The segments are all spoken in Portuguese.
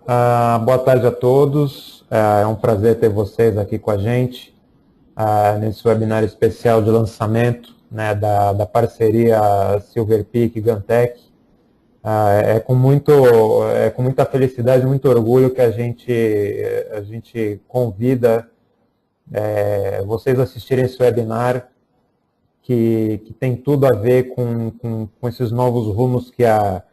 Boa tarde a todos. É um prazer ter vocês aqui com a gente nesse webinar especial de lançamento, né, da parceria Silver Peak e Gantech. Com muita felicidade, muito orgulho que a gente convida vocês a assistirem esse webinar que tem tudo a ver com esses novos rumos que a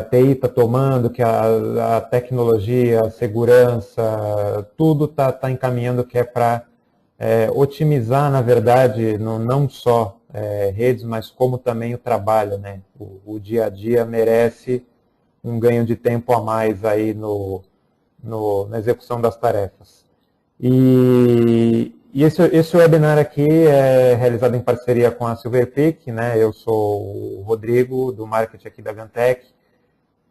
TI está tomando, que a tecnologia, a segurança, tudo está encaminhando que é para otimizar, na verdade, não só redes, mas como também o trabalho, né? O dia a dia merece um ganho de tempo a mais aí na execução das tarefas. E esse webinar aqui é realizado em parceria com a Silver Peak, né? Eu sou o Rodrigo, do marketing aqui da Gantech,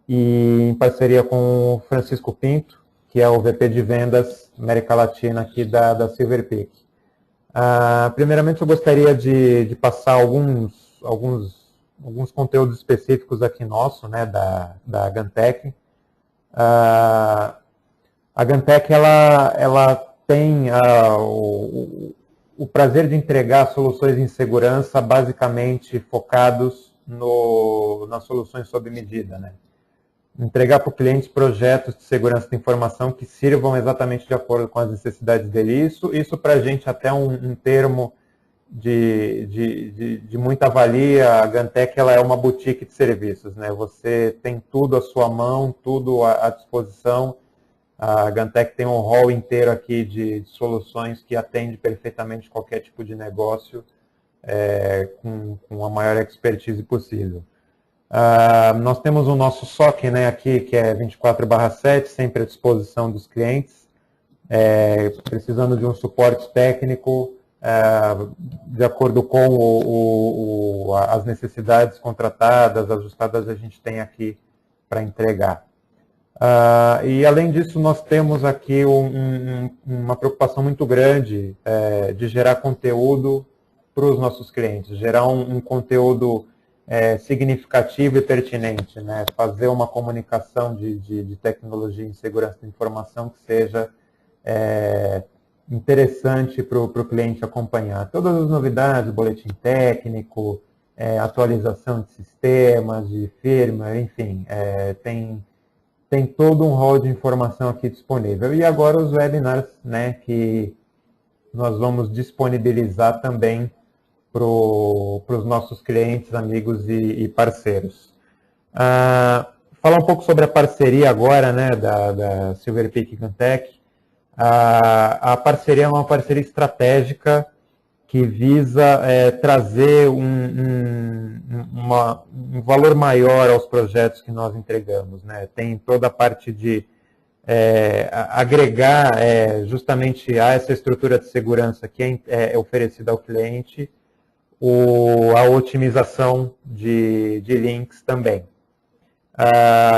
e em parceria com o Francisco Pinto, que é o VP de Vendas América Latina aqui da Silver Peak. Primeiramente, eu gostaria de passar alguns conteúdos específicos aqui nosso, né, da Gantech. A Gantech ela tem o prazer de entregar soluções em segurança basicamente focados nas soluções sob medida, né? Entregar para o cliente projetos de segurança da informação que sirvam exatamente de acordo com as necessidades dele. Isso para a gente até um termo de muita valia. A Gantech ela é uma boutique de serviços, né? Você tem tudo à sua mão, tudo à disposição. A Gantech tem um hall inteiro aqui de soluções que atende perfeitamente qualquer tipo de negócio com a maior expertise possível. Nós temos o nosso SOC, né, aqui, que é 24/7, sempre à disposição dos clientes, precisando de um suporte técnico, de acordo com as necessidades contratadas, ajustadas, a gente tem aqui para entregar. E além disso, nós temos aqui uma preocupação muito grande de gerar conteúdo para os nossos clientes, gerar um conteúdo significativo e pertinente, né? Fazer uma comunicação de tecnologia em segurança da informação que seja interessante para o cliente acompanhar. Todas as novidades, boletim técnico, atualização de sistemas, de firmware, enfim, tem todo um rol de informação aqui disponível. E agora os webinars, né, que nós vamos disponibilizar também para os nossos clientes, amigos e parceiros. Falar um pouco sobre a parceria agora, né, da Silver Peak e Gantech. A parceria é uma parceria estratégica que visa trazer um valor maior aos projetos que nós entregamos, né? Tem toda a parte de agregar justamente a essa estrutura de segurança que é oferecida ao cliente, a otimização de links também.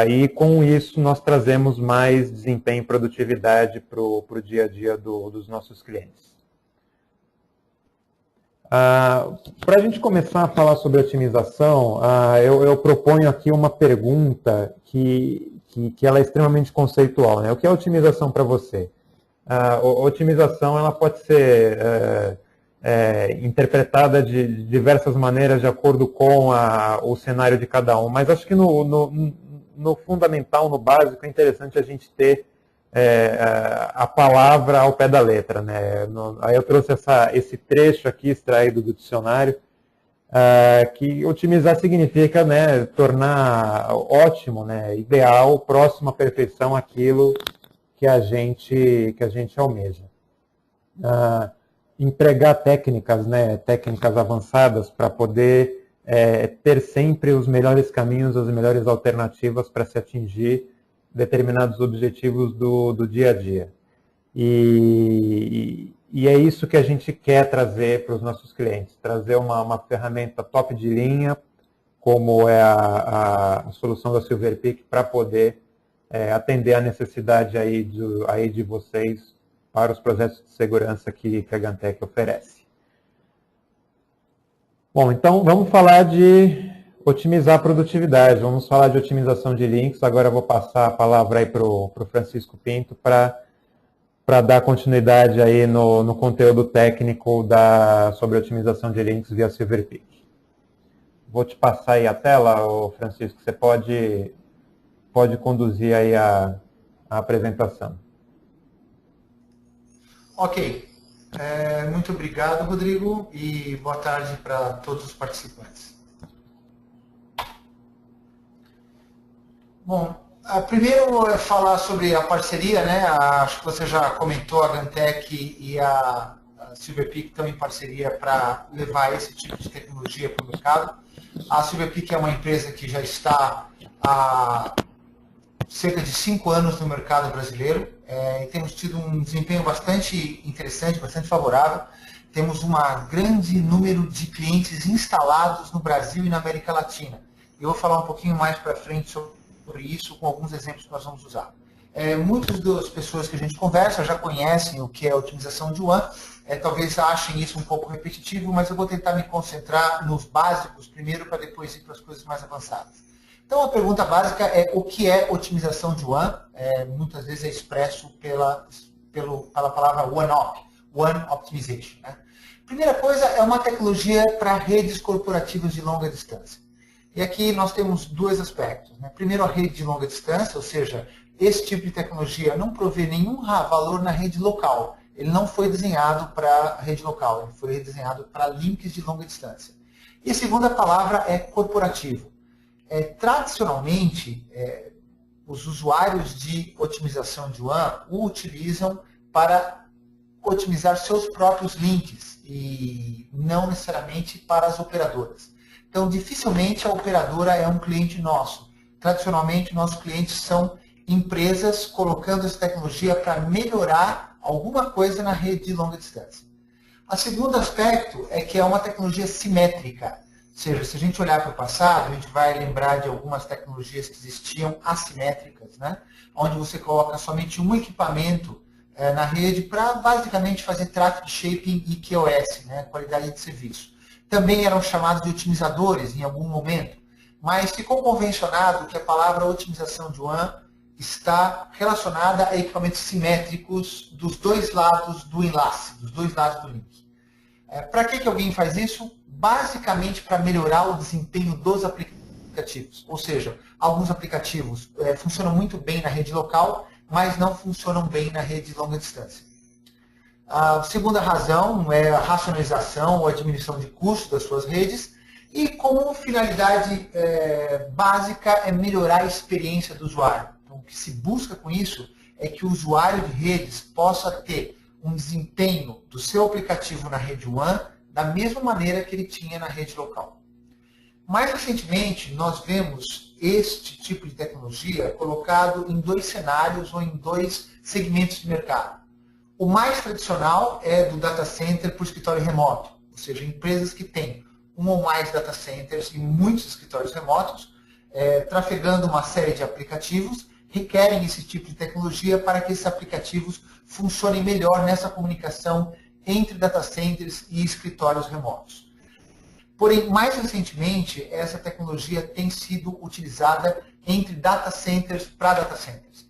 E com isso nós trazemos mais desempenho e produtividade para o dia a dia dos nossos clientes. Para a gente começar a falar sobre otimização, eu proponho aqui uma pergunta que ela é extremamente conceitual, né? O que é otimização para você? A otimização ela pode ser interpretada de diversas maneiras de acordo com o cenário de cada um, mas acho que no fundamental, no básico, é interessante a gente ter a palavra ao pé da letra, né? Aí eu trouxe esse trecho aqui extraído do dicionário, que otimizar significa, né, tornar ótimo, né, ideal, próximo à perfeição aquilo que a gente almeja. Empregar técnicas, né, técnicas avançadas para poder ter sempre os melhores caminhos, as melhores alternativas para se atingir determinados objetivos do dia a dia. E é isso que a gente quer trazer para os nossos clientes, trazer uma ferramenta top de linha, como é a solução da Silver Peak, para poder atender a necessidade aí de vocês para os projetos de segurança que a Gantech oferece. Bom, então vamos falar de Otimizar a produtividade. Vamos falar de otimização de links. Agora eu vou passar a palavra aí para o Francisco Pinto para dar continuidade aí no conteúdo técnico sobre otimização de links via SilverPeak. Vou te passar aí a tela, Francisco. Você pode conduzir aí a apresentação. Ok. Muito obrigado, Rodrigo, e boa tarde para todos os participantes. Bom, primeiro falar sobre a parceria, né? Acho que você já comentou, a Gantech e a SilverPeak estão em parceria para levar esse tipo de tecnologia para o mercado. A SilverPeak é uma empresa que já está há cerca de 5 anos no mercado brasileiro e temos tido um desempenho bastante interessante, bastante favorável. Temos um grande número de clientes instalados no Brasil e na América Latina. Eu vou falar um pouquinho mais para frente sobre isso, com alguns exemplos que nós vamos usar. Muitas das pessoas que a gente conversa já conhecem o que é a otimização de WAN, talvez achem isso um pouco repetitivo, mas eu vou tentar me concentrar nos básicos primeiro, para depois ir para as coisas mais avançadas. Então, a pergunta básica é o que é otimização de WAN? Muitas vezes é expresso pela palavra One Optimization. Né? Primeira coisa, é uma tecnologia para redes corporativas de longa distância. E aqui nós temos dois aspectos. Né? Primeiro, a rede de longa distância, ou seja, esse tipo de tecnologia não provê nenhum valor na rede local. Ele não foi desenhado para a rede local, ele foi desenhado para links de longa distância. E a segunda palavra é corporativo. Tradicionalmente, os usuários de otimização de WAN o utilizam para otimizar seus próprios links e não necessariamente para as operadoras. Então, dificilmente a operadora é um cliente nosso. Tradicionalmente, nossos clientes são empresas colocando essa tecnologia para melhorar alguma coisa na rede de longa distância. O segundo aspecto é que é uma tecnologia simétrica. Ou seja, se a gente olhar para o passado, a gente vai lembrar de algumas tecnologias que existiam assimétricas, né? Onde você coloca somente um equipamento na rede para basicamente fazer traffic shaping e QoS, né? Qualidade de serviço. Também eram chamados de otimizadores em algum momento, mas ficou convencionado que a palavra otimização de WAN está relacionada a equipamentos simétricos dos dois lados do enlace, dos dois lados do link. Para que alguém faz isso? Basicamente para melhorar o desempenho dos aplicativos. Ou seja, alguns aplicativos funcionam muito bem na rede local, mas não funcionam bem na rede de longa distância. A segunda razão é a racionalização ou a diminuição de custos das suas redes. E como finalidade básica é melhorar a experiência do usuário. Então, o que se busca com isso é que o usuário de redes possa ter um desempenho do seu aplicativo na rede WAN da mesma maneira que ele tinha na rede local. Mais recentemente, nós vemos este tipo de tecnologia colocado em dois cenários ou em dois segmentos de mercado. O mais tradicional é do data center por escritório remoto, ou seja, empresas que têm um ou mais data centers e muitos escritórios remotos, trafegando uma série de aplicativos, requerem esse tipo de tecnologia para que esses aplicativos funcionem melhor nessa comunicação entre data centers e escritórios remotos. Porém, mais recentemente, essa tecnologia tem sido utilizada entre data centers para data centers.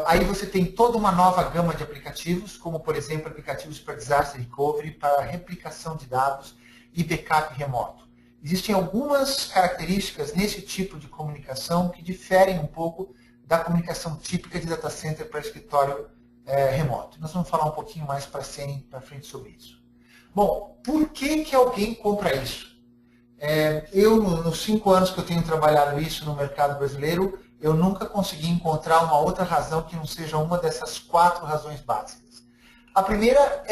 Aí você tem toda uma nova gama de aplicativos, como, por exemplo, aplicativos para disaster recovery, para replicação de dados e backup remoto. Existem algumas características nesse tipo de comunicação que diferem um pouco da comunicação típica de data center para escritório remoto. Nós vamos falar um pouquinho mais para frente sobre isso. Bom, por que alguém compra isso? Eu, nos 5 anos que eu tenho trabalhado isso no mercado brasileiro, eu nunca consegui encontrar uma outra razão que não seja uma dessas 4 razões básicas. A primeira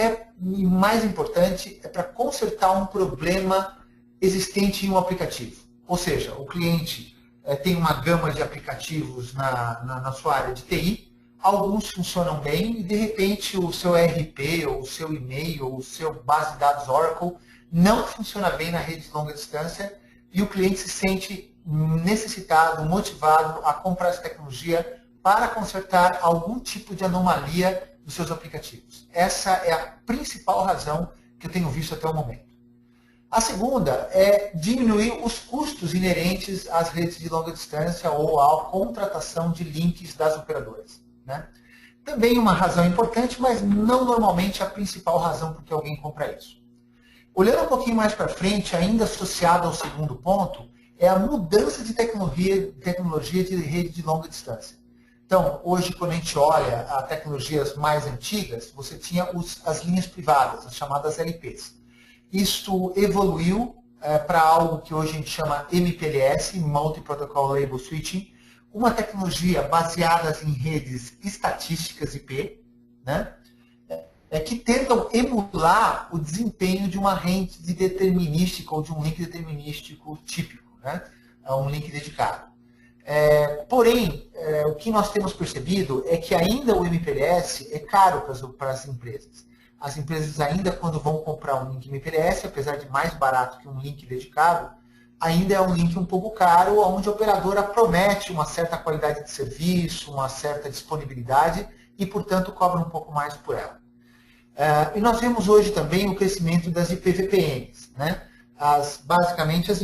e mais importante, é para consertar um problema existente em um aplicativo. Ou seja, o cliente tem uma gama de aplicativos na sua área de TI, alguns funcionam bem e, de repente, o seu ERP, ou o seu e-mail, ou o seu base de dados Oracle não funciona bem na rede de longa distância e o cliente se sente necessitado, motivado a comprar essa tecnologia para consertar algum tipo de anomalia dos seus aplicativos. Essa é a principal razão que eu tenho visto até o momento. A segunda é diminuir os custos inerentes às redes de longa distância ou à contratação de links das operadoras, né? Também uma razão importante, mas não normalmente a principal razão por que alguém compra isso. Olhando um pouquinho mais para frente, ainda associado ao segundo ponto, é a mudança de tecnologia de rede de longa distância. Então, hoje, quando a gente olha a tecnologias mais antigas, você tinha as linhas privadas, as chamadas LPs. Isto evoluiu para algo que hoje a gente chama MPLS, Multi-Protocol Label Switching, uma tecnologia baseada em redes estatísticas IP, né? Que tentam emular o desempenho de uma rede determinística ou de um link determinístico típico, né? Um link dedicado. Porém, o que nós temos percebido é que ainda o MPLS é caro para as empresas. As empresas ainda, quando vão comprar um link MPLS, apesar de mais barato que um link dedicado, ainda é um link um pouco caro, onde a operadora promete uma certa qualidade de serviço, uma certa disponibilidade e, portanto, cobra um pouco mais por ela. E nós vemos hoje também o crescimento das IPVPNs, né? Basicamente, as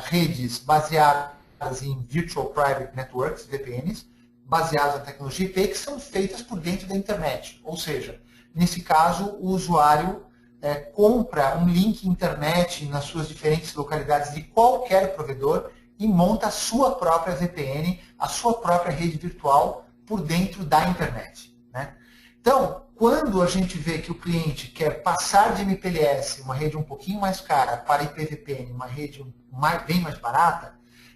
redes baseadas em Virtual Private Networks, VPNs, baseadas na tecnologia IP, que são feitas por dentro da internet. Ou seja, nesse caso, o usuário compra um link internet nas suas diferentes localidades de qualquer provedor e monta a sua própria VPN, a sua própria rede virtual por dentro da internet, né? Então, quando a gente vê que o cliente quer passar de MPLS, uma rede um pouquinho mais cara, para IPVPN, uma rede bem mais barata,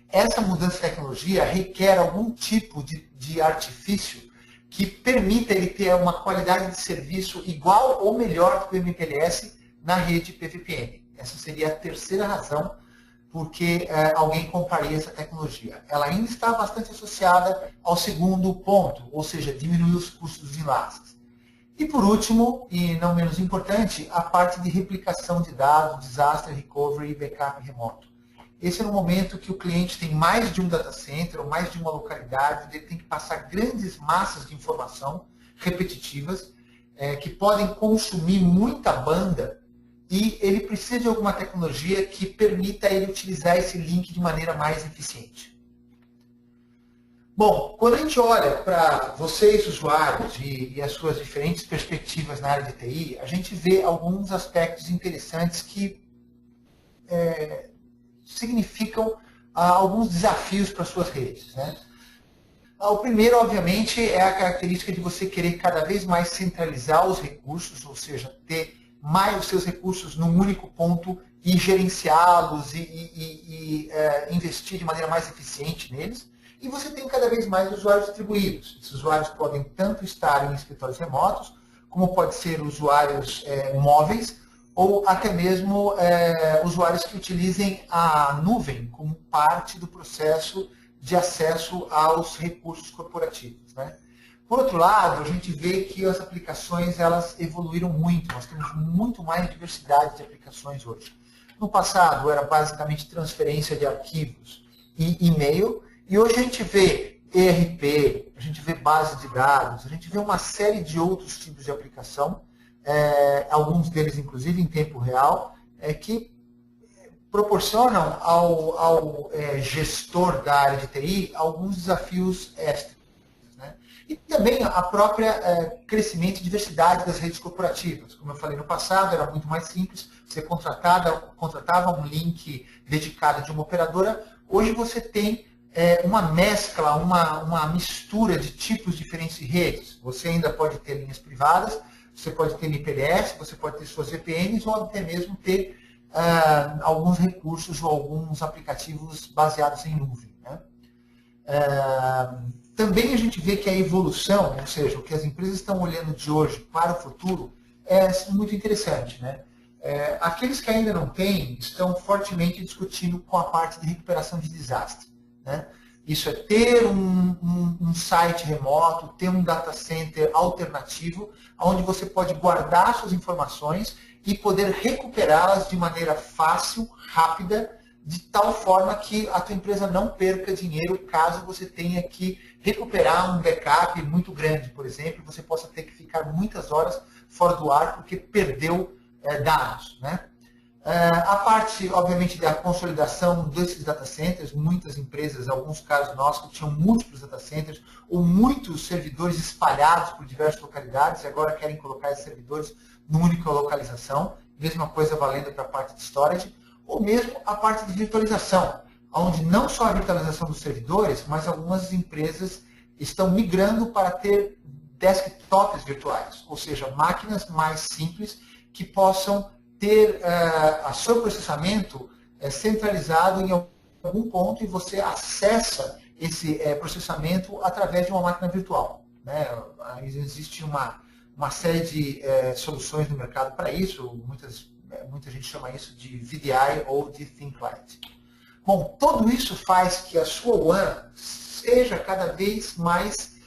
essa mudança de tecnologia requer algum tipo de artifício que permita ele ter uma qualidade de serviço igual ou melhor do que o MPLS na rede IPVPN. Essa seria a terceira razão por que alguém compraria essa tecnologia. Ela ainda está bastante associada ao segundo ponto, ou seja, diminuir os custos de enlaces. E por último, e não menos importante, a parte de replicação de dados, disaster recovery e backup remoto. Esse é no momento que o cliente tem mais de um data center ou mais de uma localidade, onde ele tem que passar grandes massas de informação repetitivas, que podem consumir muita banda, e ele precisa de alguma tecnologia que permita ele utilizar esse link de maneira mais eficiente. Bom, quando a gente olha para vocês, usuários, e as suas diferentes perspectivas na área de TI, a gente vê alguns aspectos interessantes que significam alguns desafios para suas redes, né? O primeiro, obviamente, é a característica de você querer cada vez mais centralizar os recursos, ou seja, ter mais os seus recursos num único ponto e gerenciá-los e investir de maneira mais eficiente neles. E você tem cada vez mais usuários distribuídos. Esses usuários podem tanto estar em escritórios remotos, como pode ser usuários móveis, ou até mesmo usuários que utilizem a nuvem como parte do processo de acesso aos recursos corporativos, né? Por outro lado, a gente vê que as aplicações elas evoluíram muito. Nós temos muito mais diversidade de aplicações hoje. No passado, era basicamente transferência de arquivos e e-mail, e hoje a gente vê ERP, a gente vê base de dados, a gente vê uma série de outros tipos de aplicação, alguns deles, inclusive, em tempo real, que proporcionam ao gestor da área de TI alguns desafios extras, né? E também a própria crescimento e diversidade das redes corporativas. Como eu falei no passado, era muito mais simples, você contratava um link dedicado de uma operadora, hoje você tem uma mescla, uma mistura de tipos diferentes de redes. Você ainda pode ter linhas privadas, você pode ter MPLS, você pode ter suas VPNs ou até mesmo ter alguns recursos ou alguns aplicativos baseados em nuvem, né? Também a gente vê que a evolução, ou seja, o que as empresas estão olhando de hoje para o futuro, é muito interessante, né? Aqueles que ainda não têm estão fortemente discutindo com a parte de recuperação de desastre, né? Isso é ter um site remoto, ter um data center alternativo, onde você pode guardar suas informações e poder recuperá-las de maneira fácil, rápida, de tal forma que a tua empresa não perca dinheiro caso você tenha que recuperar um backup muito grande, por exemplo, você possa ter que ficar muitas horas fora do ar porque perdeu dados, né? A parte, obviamente, da consolidação desses data centers, muitas empresas, alguns casos nossos, que tinham múltiplos data centers, ou muitos servidores espalhados por diversas localidades, e agora querem colocar esses servidores numa única localização, mesma coisa valendo para a parte de storage, ou mesmo a parte de virtualização, onde não só a virtualização dos servidores, mas algumas empresas estão migrando para ter desktops virtuais, ou seja, máquinas mais simples que possam ter o seu processamento centralizado em algum ponto e você acessa esse processamento através de uma máquina virtual. Né? Existe uma série de soluções no mercado para isso, muita gente chama isso de VDI ou de ThinkLight. Bom, tudo isso faz que a sua WAN seja cada vez mais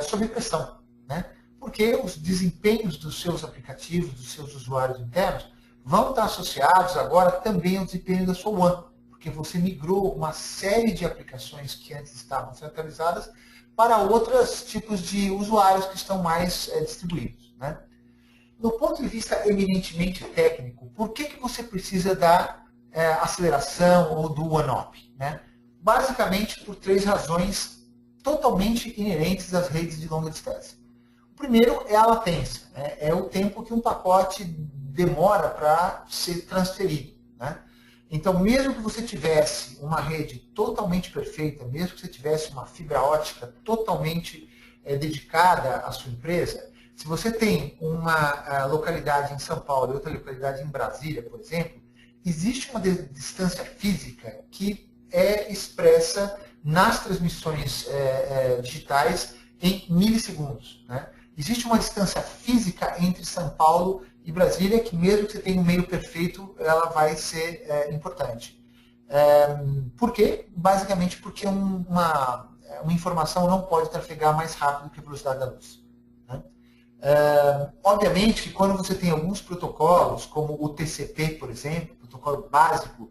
sob pressão, né? Porque os desempenhos dos seus aplicativos, dos seus usuários internos, vão estar associados agora também ao desempenho da sua WAN, porque você migrou uma série de aplicações que antes estavam centralizadas para outros tipos de usuários que estão mais distribuídos, né? Do ponto de vista eminentemente técnico, por que você precisa da aceleração ou do one-up, né? Basicamente por 3 razões totalmente inerentes às redes de longa distância. O primeiro é a latência, né? É o tempo que um pacote demora para ser transferido, né? Então, mesmo que você tivesse uma rede totalmente perfeita, mesmo que você tivesse uma fibra ótica totalmente dedicada à sua empresa, se você tem uma localidade em São Paulo e outra localidade em Brasília, por exemplo, existe uma distância física que é expressa nas transmissões digitais em milissegundos, né? Existe uma distância física entre São Paulo e Brasília que, mesmo que você tenha um meio perfeito, ela vai ser importante. Por quê? Basicamente porque uma informação não pode trafegar mais rápido que a velocidade da luz, né? Obviamente que quando você tem alguns protocolos, como o TCP, por exemplo, protocolo básico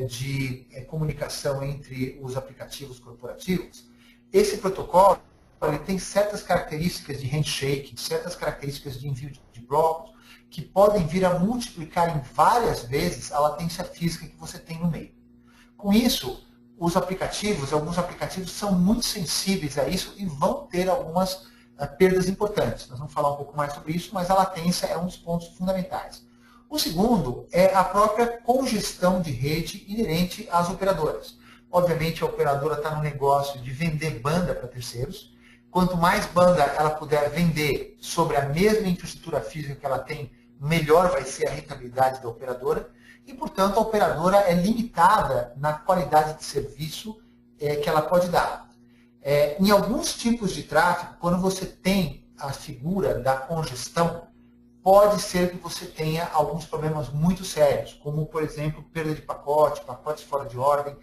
de comunicação entre os aplicativos corporativos, esse protocolo ele tem certas características de handshake, certas características de envio de blocos, que podem vir a multiplicar em várias vezes a latência física que você tem no meio. Com isso, alguns aplicativos são muito sensíveis a isso e vão ter algumas perdas importantes. Nós vamos falar um pouco mais sobre isso, mas a latência é um dos pontos fundamentais. O segundo é a própria congestão de rede inerente às operadoras. Obviamente, a operadora está no negócio de vender banda para terceiros. Quanto mais banda ela puder vender sobre a mesma infraestrutura física que ela tem, melhor vai ser a rentabilidade da operadora. E, portanto, a operadora é limitada na qualidade de serviço que ela pode dar. Em alguns tipos de tráfego, quando você tem a figura da congestão, pode ser que você tenha alguns problemas muito sérios, como, por exemplo, perda de pacotes fora de ordem.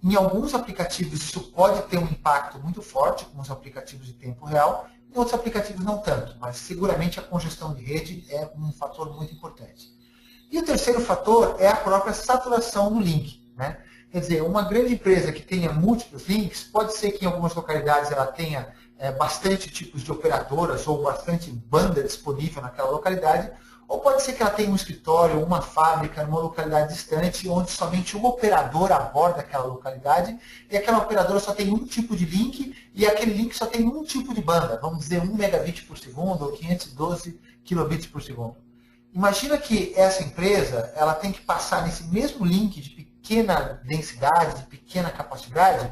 Em alguns aplicativos isso pode ter um impacto muito forte, como os aplicativos de tempo real, em outros aplicativos não tanto, mas seguramente a congestão de rede é um fator muito importante. E o terceiro fator é a própria saturação do link, né? Quer dizer, uma grande empresa que tenha múltiplos links, pode ser que em algumas localidades ela tenha bastante tipos de operadoras ou bastante banda disponível naquela localidade, ou pode ser que ela tenha um escritório, uma fábrica, numa localidade distante, onde somente uma operadora aborda aquela localidade, e aquela operadora só tem um tipo de link, e aquele link só tem um tipo de banda, vamos dizer 1 megabit por segundo ou 512 kilobits por segundo. Imagina que essa empresa ela tem que passar nesse mesmo link de pequena densidade, de pequena capacidade,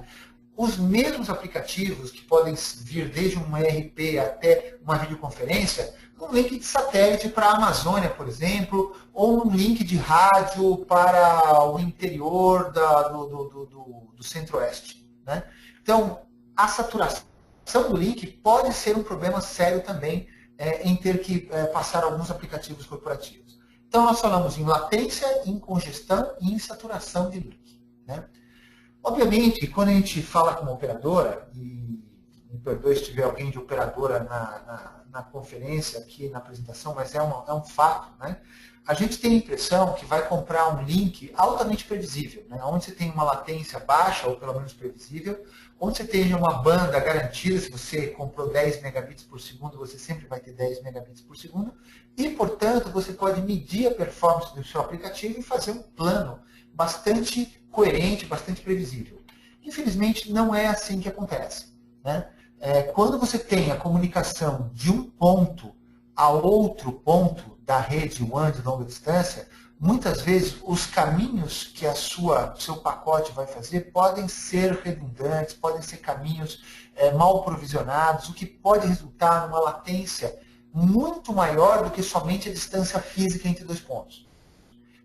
os mesmos aplicativos que podem vir desde um ERP até uma videoconferência, um link de satélite para a Amazônia, por exemplo, ou um link de rádio para o interior do Centro-Oeste, né? Então, a saturação do link pode ser um problema sério também em ter que passar alguns aplicativos corporativos. Então, nós falamos em latência, em congestão e em saturação de link, né? Obviamente, quando a gente fala com uma operadora, e me perdoe se tiver alguém de operadora na conferência, aqui na apresentação, mas é um fato, né? A gente tem a impressão que vai comprar um link altamente previsível, né? Onde você tem uma latência baixa, ou pelo menos previsível, onde você tenha uma banda garantida. Se você comprou 10 megabits por segundo, você sempre vai ter 10 megabits por segundo. E, portanto, você pode medir a performance do seu aplicativo e fazer um plano bastante coerente, bastante previsível. Infelizmente, não é assim que acontece, né? Quando você tem a comunicação de um ponto a outro ponto da rede WAN de longa distância, muitas vezes os caminhos que seu pacote vai fazer podem ser redundantes, podem ser caminhos mal provisionados, o que pode resultar numa latência muito maior do que somente a distância física entre dois pontos.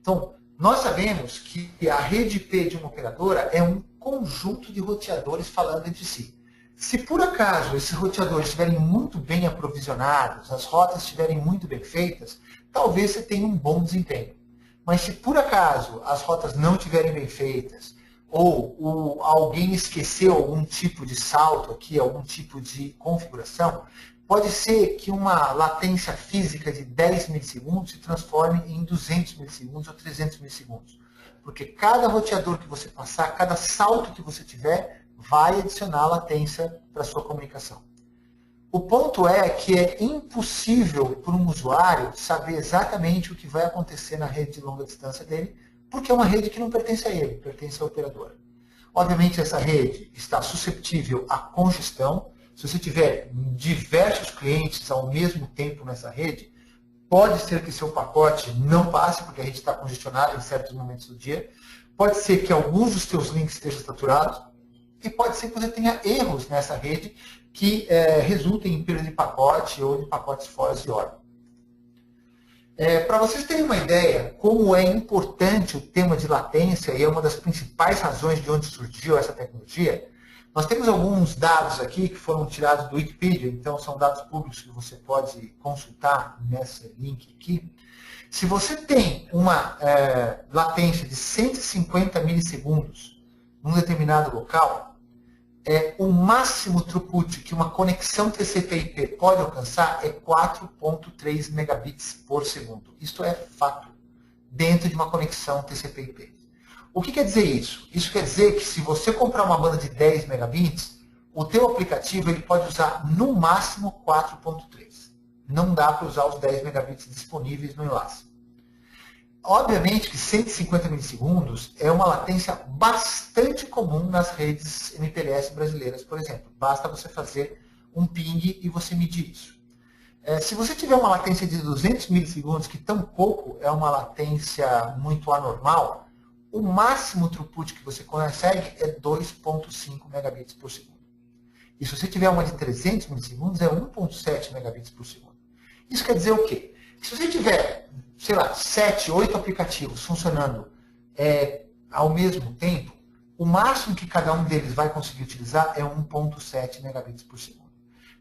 Então, nós sabemos que a rede IP de uma operadora é um conjunto de roteadores falando entre si. Se por acaso esses roteadores estiverem muito bem aprovisionados, as rotas estiverem muito bem feitas, talvez você tenha um bom desempenho. Mas se por acaso as rotas não estiverem bem feitas, ou alguém esqueceu algum tipo de salto aqui, algum tipo de configuração, pode ser que uma latência física de 10 milissegundos se transforme em 200 milissegundos ou 300 milissegundos. Porque cada roteador que você passar, cada salto que você tiver, vai adicionar latência para a sua comunicação. O ponto é que é impossível para um usuário saber exatamente o que vai acontecer na rede de longa distância dele, porque é uma rede que não pertence a ele, pertence à operadora. Obviamente, essa rede está suscetível à congestão. Se você tiver diversos clientes ao mesmo tempo nessa rede, pode ser que seu pacote não passe, porque a rede está congestionada em certos momentos do dia. Pode ser que alguns dos seus links estejam saturados. E pode ser que você tenha erros nessa rede que resultem em perda de pacote ou de pacotes fora de ordem. Para vocês terem uma ideia como é importante o tema de latência, e é uma das principais razões de onde surgiu essa tecnologia, nós temos alguns dados aqui que foram tirados do Wikipedia, então são dados públicos que você pode consultar nesse link aqui. Se você tem uma latência de 150 milissegundos num determinado local, o máximo throughput que uma conexão TCP/IP pode alcançar é 4.3 megabits por segundo. Isto é fato, dentro de uma conexão TCP/IP. O que quer dizer isso? Isso quer dizer que se você comprar uma banda de 10 megabits, o teu aplicativo ele pode usar no máximo 4.3. Não dá para usar os 10 megabits disponíveis no enlace. Obviamente que 150 milissegundos é uma latência bastante comum nas redes MPLS brasileiras, por exemplo. Basta você fazer um ping e você medir isso. Se você tiver uma latência de 200 milissegundos, que tampouco é uma latência muito anormal, o máximo throughput que você consegue é 2.5 megabits por segundo. E se você tiver uma de 300 milissegundos, é 1.7 megabits por segundo. Isso quer dizer o quê? Se você tiver, sei lá, 7, 8 aplicativos funcionando ao mesmo tempo, o máximo que cada um deles vai conseguir utilizar é 1.7 megabits por segundo.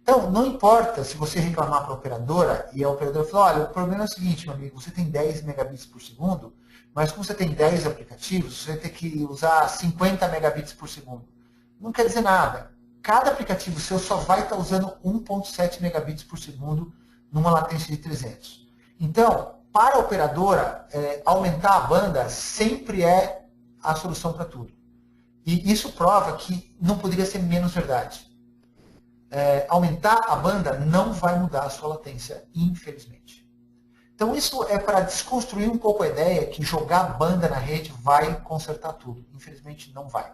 Então, não importa se você reclamar para a operadora e a operadora falar, olha, o problema é o seguinte, meu amigo, você tem 10 megabits por segundo, mas como você tem 10 aplicativos, você vai ter que usar 50 megabits por segundo. Não quer dizer nada. Cada aplicativo seu só vai estar usando 1.7 megabits por segundo numa latência de 300. Então, para a operadora, aumentar a banda sempre é a solução para tudo. E isso prova que não poderia ser menos verdade. Aumentar a banda não vai mudar a sua latência, infelizmente. Então, isso é para desconstruir um pouco a ideia que jogar banda na rede vai consertar tudo. Infelizmente, não vai.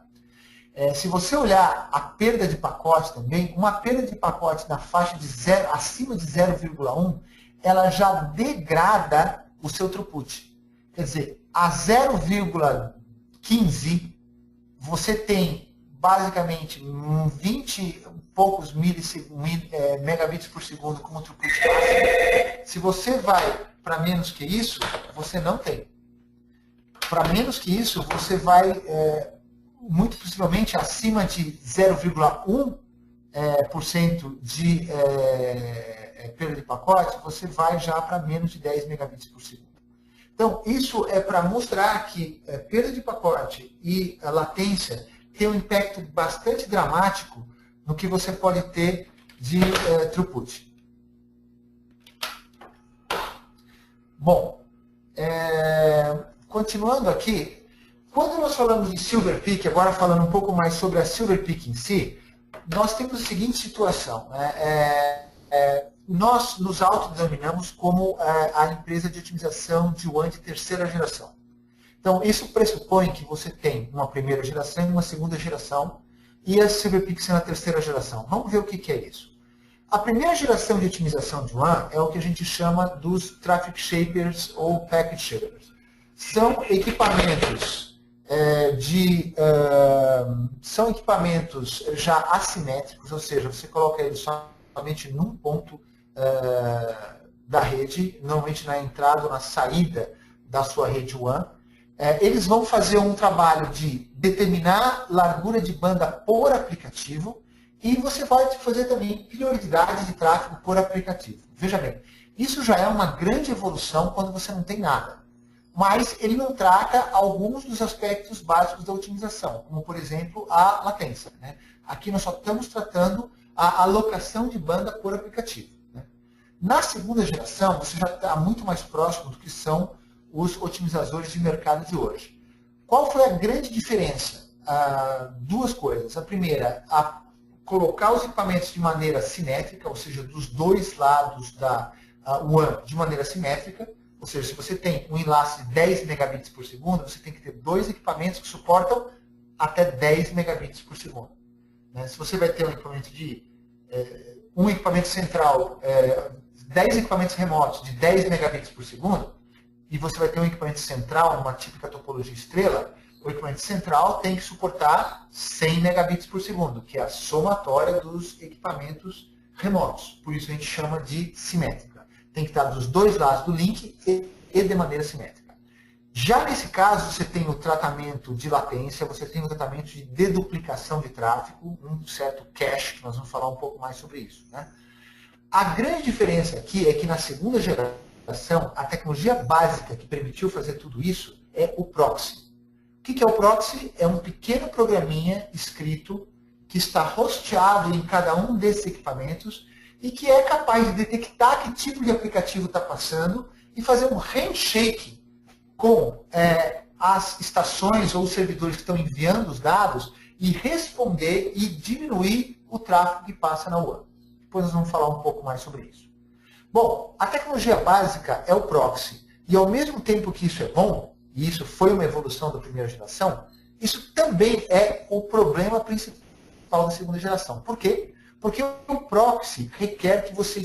Se você olhar a perda de pacote também, uma perda de pacote na faixa de acima de 0,1, ela já degrada o seu throughput. Quer dizer, a 0,15, você tem basicamente 20 e poucos megabits por segundo como throughput máximo. Se você vai para menos que isso, você não tem. Para menos que isso, você vai, muito possivelmente, acima de 0,1% de perda de pacote, você vai já para menos de 10 megabits por segundo. Então, isso é para mostrar que perda de pacote e a latência tem um impacto bastante dramático no que você pode ter de throughput. Bom, continuando aqui, Quando nós falamos de SilverPeak, agora falando um pouco mais sobre a SilverPeak em si, nós temos a seguinte situação. Né? Nós nos autodenominamos como a empresa de otimização de WAN de terceira geração. Então, isso pressupõe que você tem uma primeira geração e uma segunda geração, e a SilverPeak sendo a terceira geração. Vamos ver o que é isso. A primeira geração de otimização de WAN é o que a gente chama dos Traffic Shapers ou Packet Shapers. São equipamentos são equipamentos já assimétricos, ou seja, você coloca eles somente num ponto da rede, normalmente na entrada ou na saída da sua rede WAN. Eles vão fazer um trabalho de determinar largura de banda por aplicativo e você vai fazer também prioridade de tráfego por aplicativo. Veja bem, isso já é uma grande evolução quando você não tem nada. Mas ele não trata alguns dos aspectos básicos da otimização, como, por exemplo, a latência. Né? Aqui nós só estamos tratando a alocação de banda por aplicativo. Né? Na segunda geração, você já está muito mais próximo do que são os otimizadores de mercado de hoje. Qual foi a grande diferença? Duas coisas. A primeira, colocar os equipamentos de maneira simétrica, ou seja, dos dois lados da WAN de maneira simétrica. Ou seja, se você tem um enlace de 10 megabits por segundo, você tem que ter dois equipamentos que suportam até 10 megabits por segundo. Né? Se você vai ter um equipamento um equipamento central, 10 equipamentos remotos de 10 megabits por segundo, e você vai ter um equipamento central, uma típica topologia estrela, o equipamento central tem que suportar 100 megabits por segundo, que é a somatória dos equipamentos remotos. Por isso a gente chama de simétrica. Tem que estar dos dois lados do link e de maneira simétrica. Já nesse caso, você tem o tratamento de latência, você tem o tratamento de deduplicação de tráfego, um certo cache, que nós vamos falar um pouco mais sobre isso. Né? A grande diferença aqui é que na segunda geração, a tecnologia básica que permitiu fazer tudo isso é o proxy. O que é o proxy? É um pequeno programinha escrito que está hosteado em cada um desses equipamentos e que é capaz de detectar que tipo de aplicativo está passando e fazer um handshake com as estações ou os servidores que estão enviando os dados e responder e diminuir o tráfego que passa na WAN. Depois nós vamos falar um pouco mais sobre isso. Bom, a tecnologia básica é o proxy. E ao mesmo tempo que isso é bom, e isso foi uma evolução da primeira geração, isso também é o problema principal da segunda geração. Por quê? Porque o proxy requer que você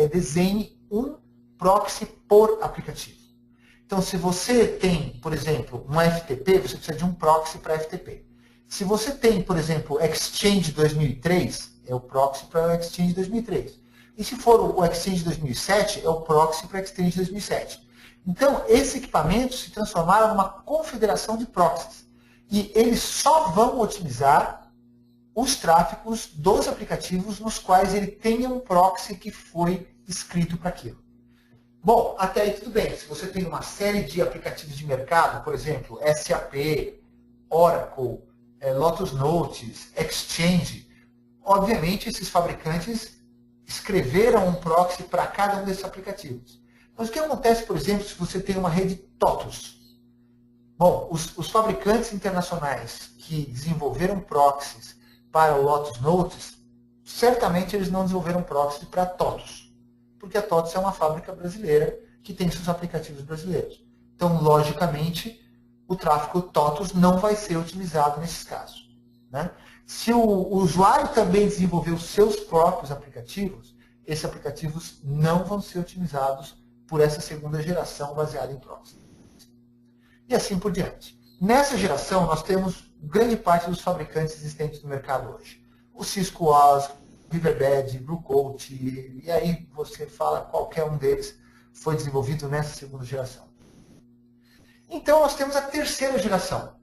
desenhe um proxy por aplicativo. Então, se você tem, por exemplo, um FTP, você precisa de um proxy para FTP. Se você tem, por exemplo, Exchange 2003, é o proxy para o Exchange 2003. E se for o Exchange 2007, é o proxy para o Exchange 2007. Então, esses equipamentos se transformaram numa confederação de proxies. E eles só vão otimizar os tráfegos dos aplicativos nos quais ele tenha um proxy que foi escrito para aquilo. Bom, até aí tudo bem. Se você tem uma série de aplicativos de mercado, por exemplo, SAP, Oracle, Lotus Notes, Exchange, obviamente esses fabricantes escreveram um proxy para cada um desses aplicativos. Mas o que acontece, por exemplo, se você tem uma rede TOTUS? Bom, os fabricantes internacionais que desenvolveram proxies para o Lotus Notes, certamente eles não desenvolveram proxy para a TOTUS, porque a TOTUS é uma fábrica brasileira que tem seus aplicativos brasileiros. Então, logicamente, o tráfego TOTUS não vai ser utilizado nesses casos. Né? Se o usuário também desenvolver os seus próprios aplicativos, esses aplicativos não vão ser otimizados por essa segunda geração baseada em proxy. E assim por diante. Nessa geração, nós temos grande parte dos fabricantes existentes no mercado hoje. O Cisco OS, Riverbed, Bluecoat, e aí você fala qualquer um deles foi desenvolvido nessa segunda geração. Então, nós temos a terceira geração.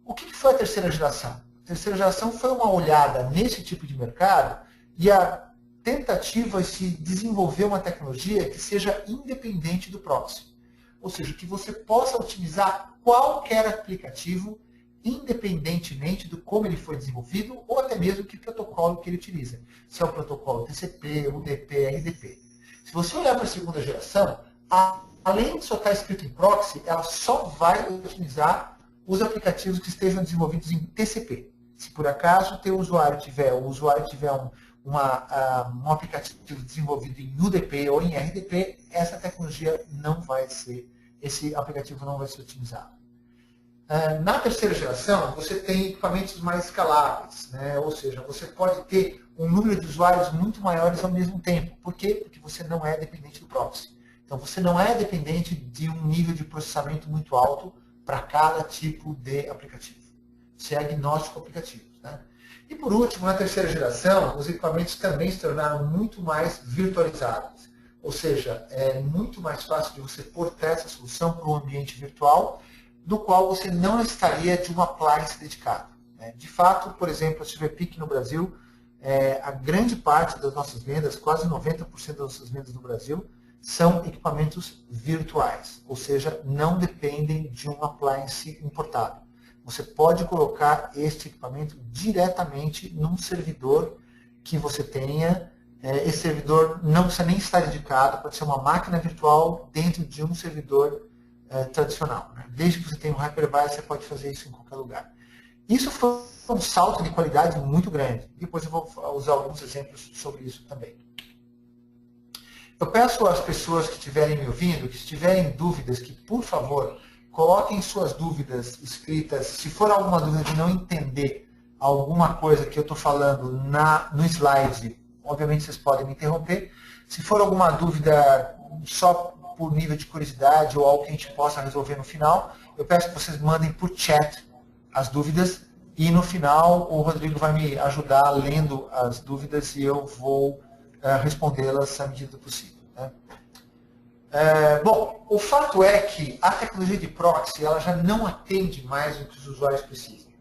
O que foi a terceira geração? A terceira geração foi uma olhada nesse tipo de mercado e a tentativa de se desenvolver uma tecnologia que seja independente do proxy. Ou seja, que você possa otimizar qualquer aplicativo independentemente do como ele foi desenvolvido ou até mesmo que protocolo que ele utiliza. Se é o protocolo TCP, UDP, RDP. Se você olhar para a segunda geração, além de só estar escrito em proxy, ela só vai otimizar os aplicativos que estejam desenvolvidos em TCP. Se por acaso o usuário tiver um aplicativo desenvolvido em UDP ou em RDP, essa tecnologia não vai ser, esse aplicativo não vai ser otimizado. Na terceira geração, você tem equipamentos mais escaláveis, né? Ou seja, você pode ter um número de usuários muito maiores ao mesmo tempo. Por quê? Porque você não é dependente do proxy. Então, você não é dependente de um nível de processamento muito alto para cada tipo de aplicativo. Você é agnóstico a aplicativos, né? E por último, na terceira geração, os equipamentos também se tornaram muito mais virtualizados. Ou seja, é muito mais fácil de você portar essa solução para um ambiente virtual, do qual você não necessitaria de um appliance dedicado. De fato, por exemplo, a SilverPeak no Brasil, a grande parte das nossas vendas, quase 90% das nossas vendas no Brasil, são equipamentos virtuais, ou seja, não dependem de um appliance importado. Você pode colocar este equipamento diretamente num servidor que você tenha. Esse servidor não precisa nem estar dedicado, pode ser uma máquina virtual dentro de um servidor tradicional. Desde que você tenha um hypervisor, você pode fazer isso em qualquer lugar. Isso foi um salto de qualidade muito grande. Depois eu vou usar alguns exemplos sobre isso também. Eu peço às pessoas que estiverem me ouvindo, que se tiverem dúvidas, que por favor, coloquem suas dúvidas escritas. Se for alguma dúvida de não entender alguma coisa que eu estou falando no slide, obviamente vocês podem me interromper. Se for alguma dúvida só por nível de curiosidade ou algo que a gente possa resolver no final, eu peço que vocês mandem por chat as dúvidas e no final o Rodrigo vai me ajudar lendo as dúvidas e eu vou respondê-las à medida do possível. Né? Bom, o fato é que a tecnologia de proxy ela já não atende mais o que os usuários precisam.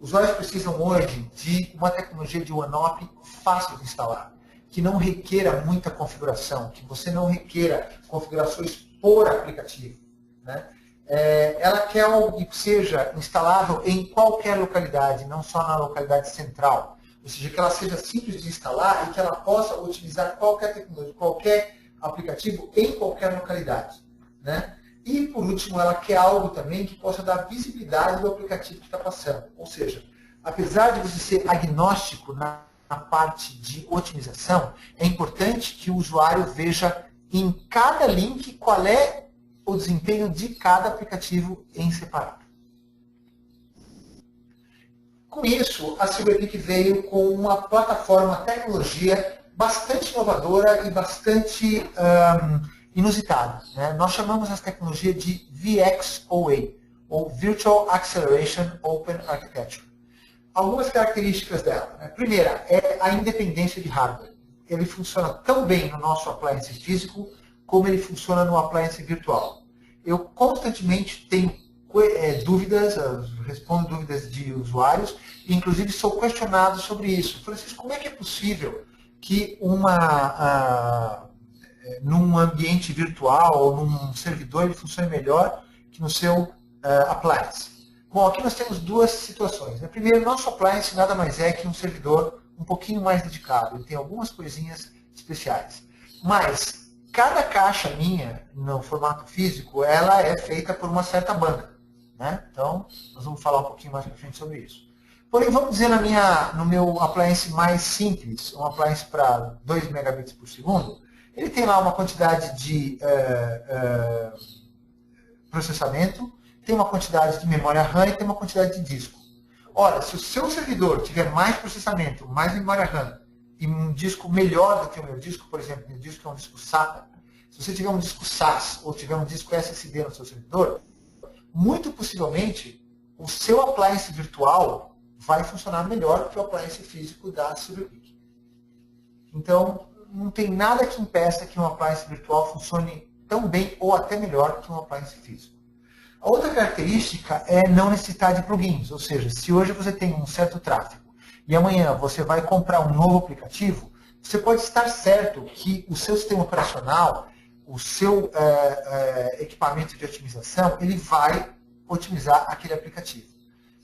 Os usuários precisam hoje de uma tecnologia de one-op fácil de instalar, que não requeira muita configuração, que você não requeira configurações por aplicativo. Né? Ela quer algo que seja instalável em qualquer localidade, não só na localidade central. Ou seja, que ela seja simples de instalar e que ela possa utilizar qualquer tecnologia, qualquer aplicativo em qualquer localidade. Né? E, por último, ela quer algo também que possa dar visibilidade do aplicativo que está passando. Ou seja, apesar de você ser agnóstico na parte de otimização, é importante que o usuário veja em cada link qual é o desempenho de cada aplicativo em separado. Com isso, a SilverPeak veio com uma plataforma, tecnologia bastante inovadora e bastante inusitada. Né? Nós chamamos essa tecnologia de VXOA, ou Virtual Acceleration Open Architecture. Algumas características dela. Né? Primeira, é a independência de hardware. Ele funciona tão bem no nosso appliance físico, como ele funciona no appliance virtual. Eu constantemente tenho dúvidas, respondo dúvidas de usuários, e inclusive sou questionado sobre isso. Francisco, como é que é possível que num ambiente virtual ou num servidor ele funcione melhor que no seu appliance? Bom, aqui nós temos duas situações. Primeiro, nosso appliance nada mais é que um servidor um pouquinho mais dedicado. Ele tem algumas coisinhas especiais. Mas cada caixa minha, no formato físico, ela é feita por uma certa banda. Né? Então, nós vamos falar um pouquinho mais para frente sobre isso. Porém, vamos dizer no meu appliance mais simples, um appliance para 2 megabits por segundo, ele tem lá uma quantidade de processamento, tem uma quantidade de memória RAM e tem uma quantidade de disco. Ora, se o seu servidor tiver mais processamento, mais memória RAM e um disco melhor do que o meu disco, por exemplo, meu disco é um disco SATA, se você tiver um disco SAS ou tiver um disco SSD no seu servidor, muito possivelmente o seu appliance virtual vai funcionar melhor que o appliance físico da SilverPeak. Então, não tem nada que impeça que um appliance virtual funcione tão bem ou até melhor que um appliance físico. A outra característica é não necessitar de plugins, ou seja, se hoje você tem um certo tráfego e amanhã você vai comprar um novo aplicativo, você pode estar certo que o seu sistema operacional, o seu equipamento de otimização, ele vai otimizar aquele aplicativo.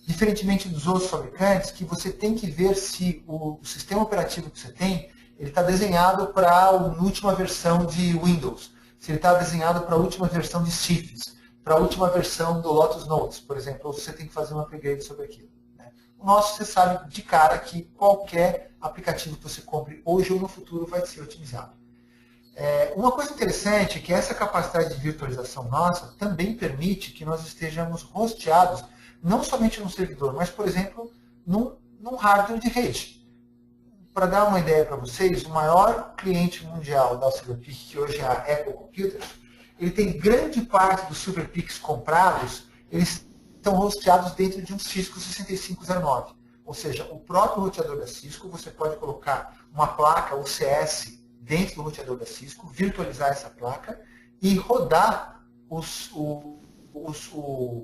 Diferentemente dos outros fabricantes, que você tem que ver se o sistema operativo que você tem, ele está desenhado para a última versão de Windows, se ele está desenhado para a última versão de Citrix. para a última versão do Lotus Notes, por exemplo, ou você tem que fazer um upgrade sobre aquilo. Né? O nosso, você sabe de cara que qualquer aplicativo que você compre hoje ou no futuro vai ser otimizado. Uma coisa interessante é que essa capacidade de virtualização nossa também permite que nós estejamos hosteados, não somente no servidor, mas, por exemplo, num hardware de rede. Para dar uma ideia para vocês, o maior cliente mundial da Silverpeak, que hoje é a Apple Computers, ele tem grande parte dos Silverpeaks comprados, eles estão hosteados dentro de um Cisco 6509. Ou seja, o próprio roteador da Cisco, você pode colocar uma placa UCS dentro do roteador da Cisco, virtualizar essa placa e rodar o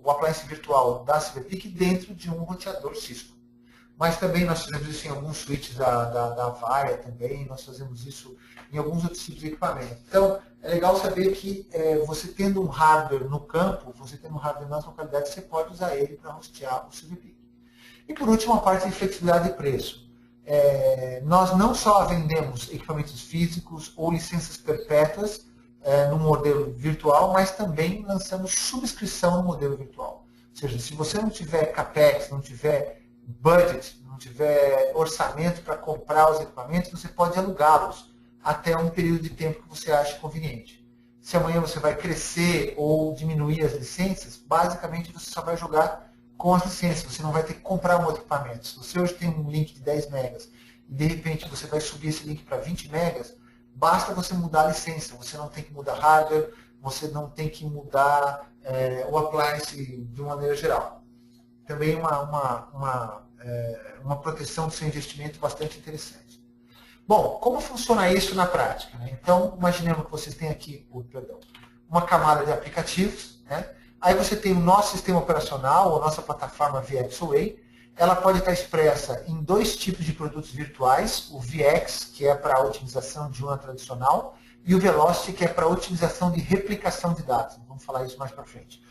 appliance virtual da Silverpeak dentro de um roteador Cisco. Mas também nós fazemos isso em alguns switches da Avaya também, nós fazemos isso em alguns outros tipos de equipamento. Então, é legal saber que você tendo um hardware no campo, você tendo um hardware na localidade, você pode usar ele para hostear o Silverpeak. E por último, a parte de flexibilidade de preço. Nós não só vendemos equipamentos físicos ou licenças perpétuas no modelo virtual, mas também lançamos subscrição no modelo virtual. Ou seja, se você não tiver CAPEX, não tiver budget, não tiver orçamento para comprar os equipamentos, você pode alugá-los até um período de tempo que você acha conveniente. Se amanhã você vai crescer ou diminuir as licenças, basicamente você só vai jogar com as licenças, você não vai ter que comprar um outro equipamento. Se você hoje tem um link de 10 megas e de repente você vai subir esse link para 20 megas, basta você mudar a licença, você não tem que mudar hardware, você não tem que mudar o appliance de uma maneira geral. Também uma proteção do seu investimento bastante interessante. Bom, como funciona isso na prática? Né? Então, imaginemos que vocês têm aqui uma camada de aplicativos, né? Aí você tem o nosso sistema operacional, ou nossa plataforma VxOA. Ela pode estar expressa em dois tipos de produtos virtuais, o VX, que é para a otimização de uma tradicional, e o Velocity, que é para a otimização de replicação de dados. Vamos falar isso mais para frente.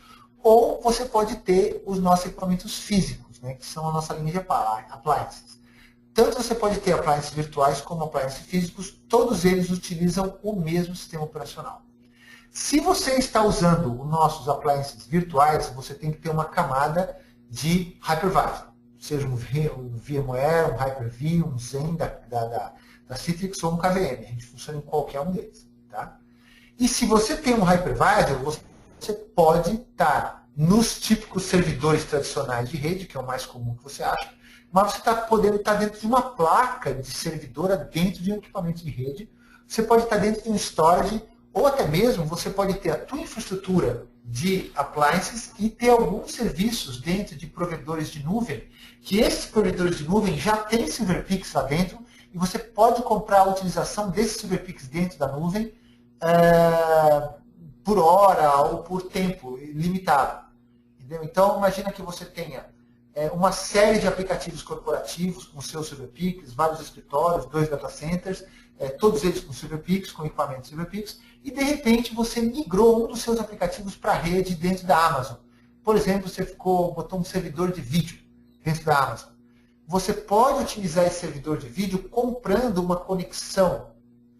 Ou você pode ter os nossos equipamentos físicos, né, que são a nossa linha de appliances. Tanto você pode ter appliances virtuais como appliances físicos, todos eles utilizam o mesmo sistema operacional. Se você está usando os nossos appliances virtuais, você tem que ter uma camada de hypervisor, seja um VMware, um Hyper-V, um Zen da Citrix ou um KVM. A gente funciona em qualquer um deles. Tá? E se você tem um hypervisor, você pode estar nos típicos servidores tradicionais de rede, que é o mais comum que você acha, mas você está podendo estar dentro de uma placa de servidora dentro de um equipamento de rede, você pode estar dentro de um storage, ou até mesmo você pode ter a tua infraestrutura de appliances e ter alguns serviços dentro de provedores de nuvem, que esses provedores de nuvem já têm Silverpeaks lá dentro, e você pode comprar a utilização desses Silverpeaks dentro da nuvem por hora ou por tempo limitado. Entendeu? Então, imagina que você tenha uma série de aplicativos corporativos com seus Silverpeaks, vários escritórios, 2 data centers, todos eles com Silverpeaks, com equipamentos Silverpeaks, e de repente você migrou um dos seus aplicativos para a rede dentro da Amazon. Por exemplo, você botou um servidor de vídeo dentro da Amazon. Você pode utilizar esse servidor de vídeo comprando uma conexão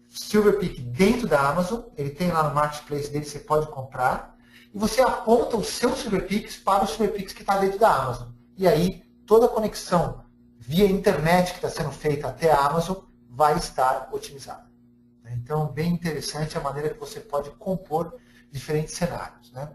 Silverpeak dentro da Amazon, ele tem lá no marketplace dele, você pode comprar, e você aponta os seus Silverpeaks para os Silverpeaks que está dentro da Amazon. E aí, toda a conexão via internet que está sendo feita até a Amazon vai estar otimizada. Então, bem interessante a maneira que você pode compor diferentes cenários. Né?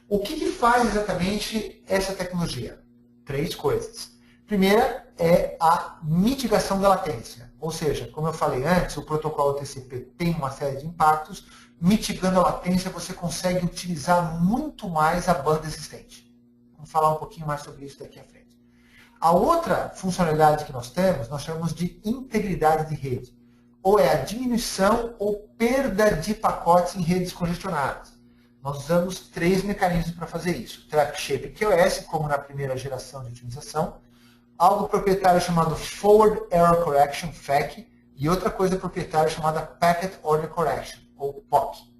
O que faz exatamente essa tecnologia? 3 coisas. Primeira é a mitigação da latência. Ou seja, como eu falei antes, o protocolo TCP tem uma série de impactos. Mitigando a latência, você consegue utilizar muito mais a banda existente. Vamos falar um pouquinho mais sobre isso daqui à frente. A outra funcionalidade que nós temos, nós chamamos de integridade de rede. Ou é a diminuição ou perda de pacotes em redes congestionadas. Nós usamos 3 mecanismos para fazer isso. Traffic Shape QoS, como na primeira geração de otimização. Algo proprietário chamado Forward Error Correction, FEC. E outra coisa proprietária chamada Packet Order Correction, ou POC.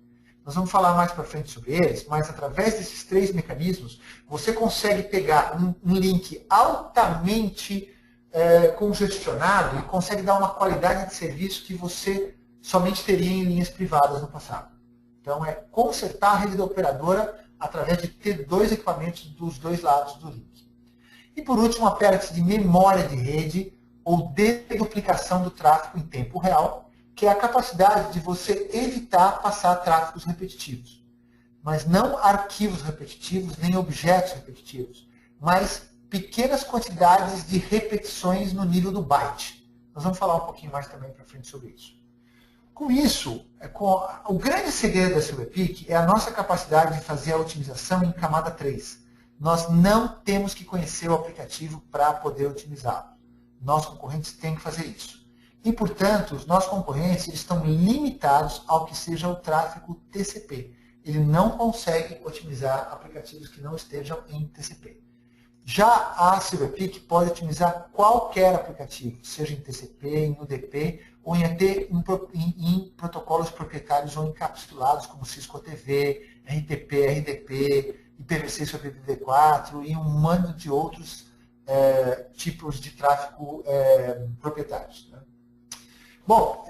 Nós vamos falar mais para frente sobre eles, mas através desses 3 mecanismos, você consegue pegar um link altamente congestionado e consegue dar uma qualidade de serviço que você somente teria em linhas privadas no passado. Então, é consertar a rede da operadora através de ter dois equipamentos dos dois lados do link. E por último, a PERX de memória de rede ou deduplicação do tráfego em tempo real, que é a capacidade de você evitar passar tráfegos repetitivos. Mas não arquivos repetitivos, nem objetos repetitivos, mas pequenas quantidades de repetições no nível do byte. Nós vamos falar um pouquinho mais também para frente sobre isso. Com isso, o grande segredo da Silverpeak é a nossa capacidade de fazer a otimização em camada 3. Nós não temos que conhecer o aplicativo para poder otimizá-lo. Nossos concorrentes têm que fazer isso. E, portanto, os nossos concorrentes eles estão limitados ao que seja o tráfego TCP. Ele não consegue otimizar aplicativos que não estejam em TCP. Já a Silverpeak pode otimizar qualquer aplicativo, seja em TCP, em UDP, ou até em protocolos proprietários ou encapsulados, como Cisco TV, RTP, RDP, IPv6 sobre IPv4 e um monte de outros tipos de tráfego proprietários. Né? Bom,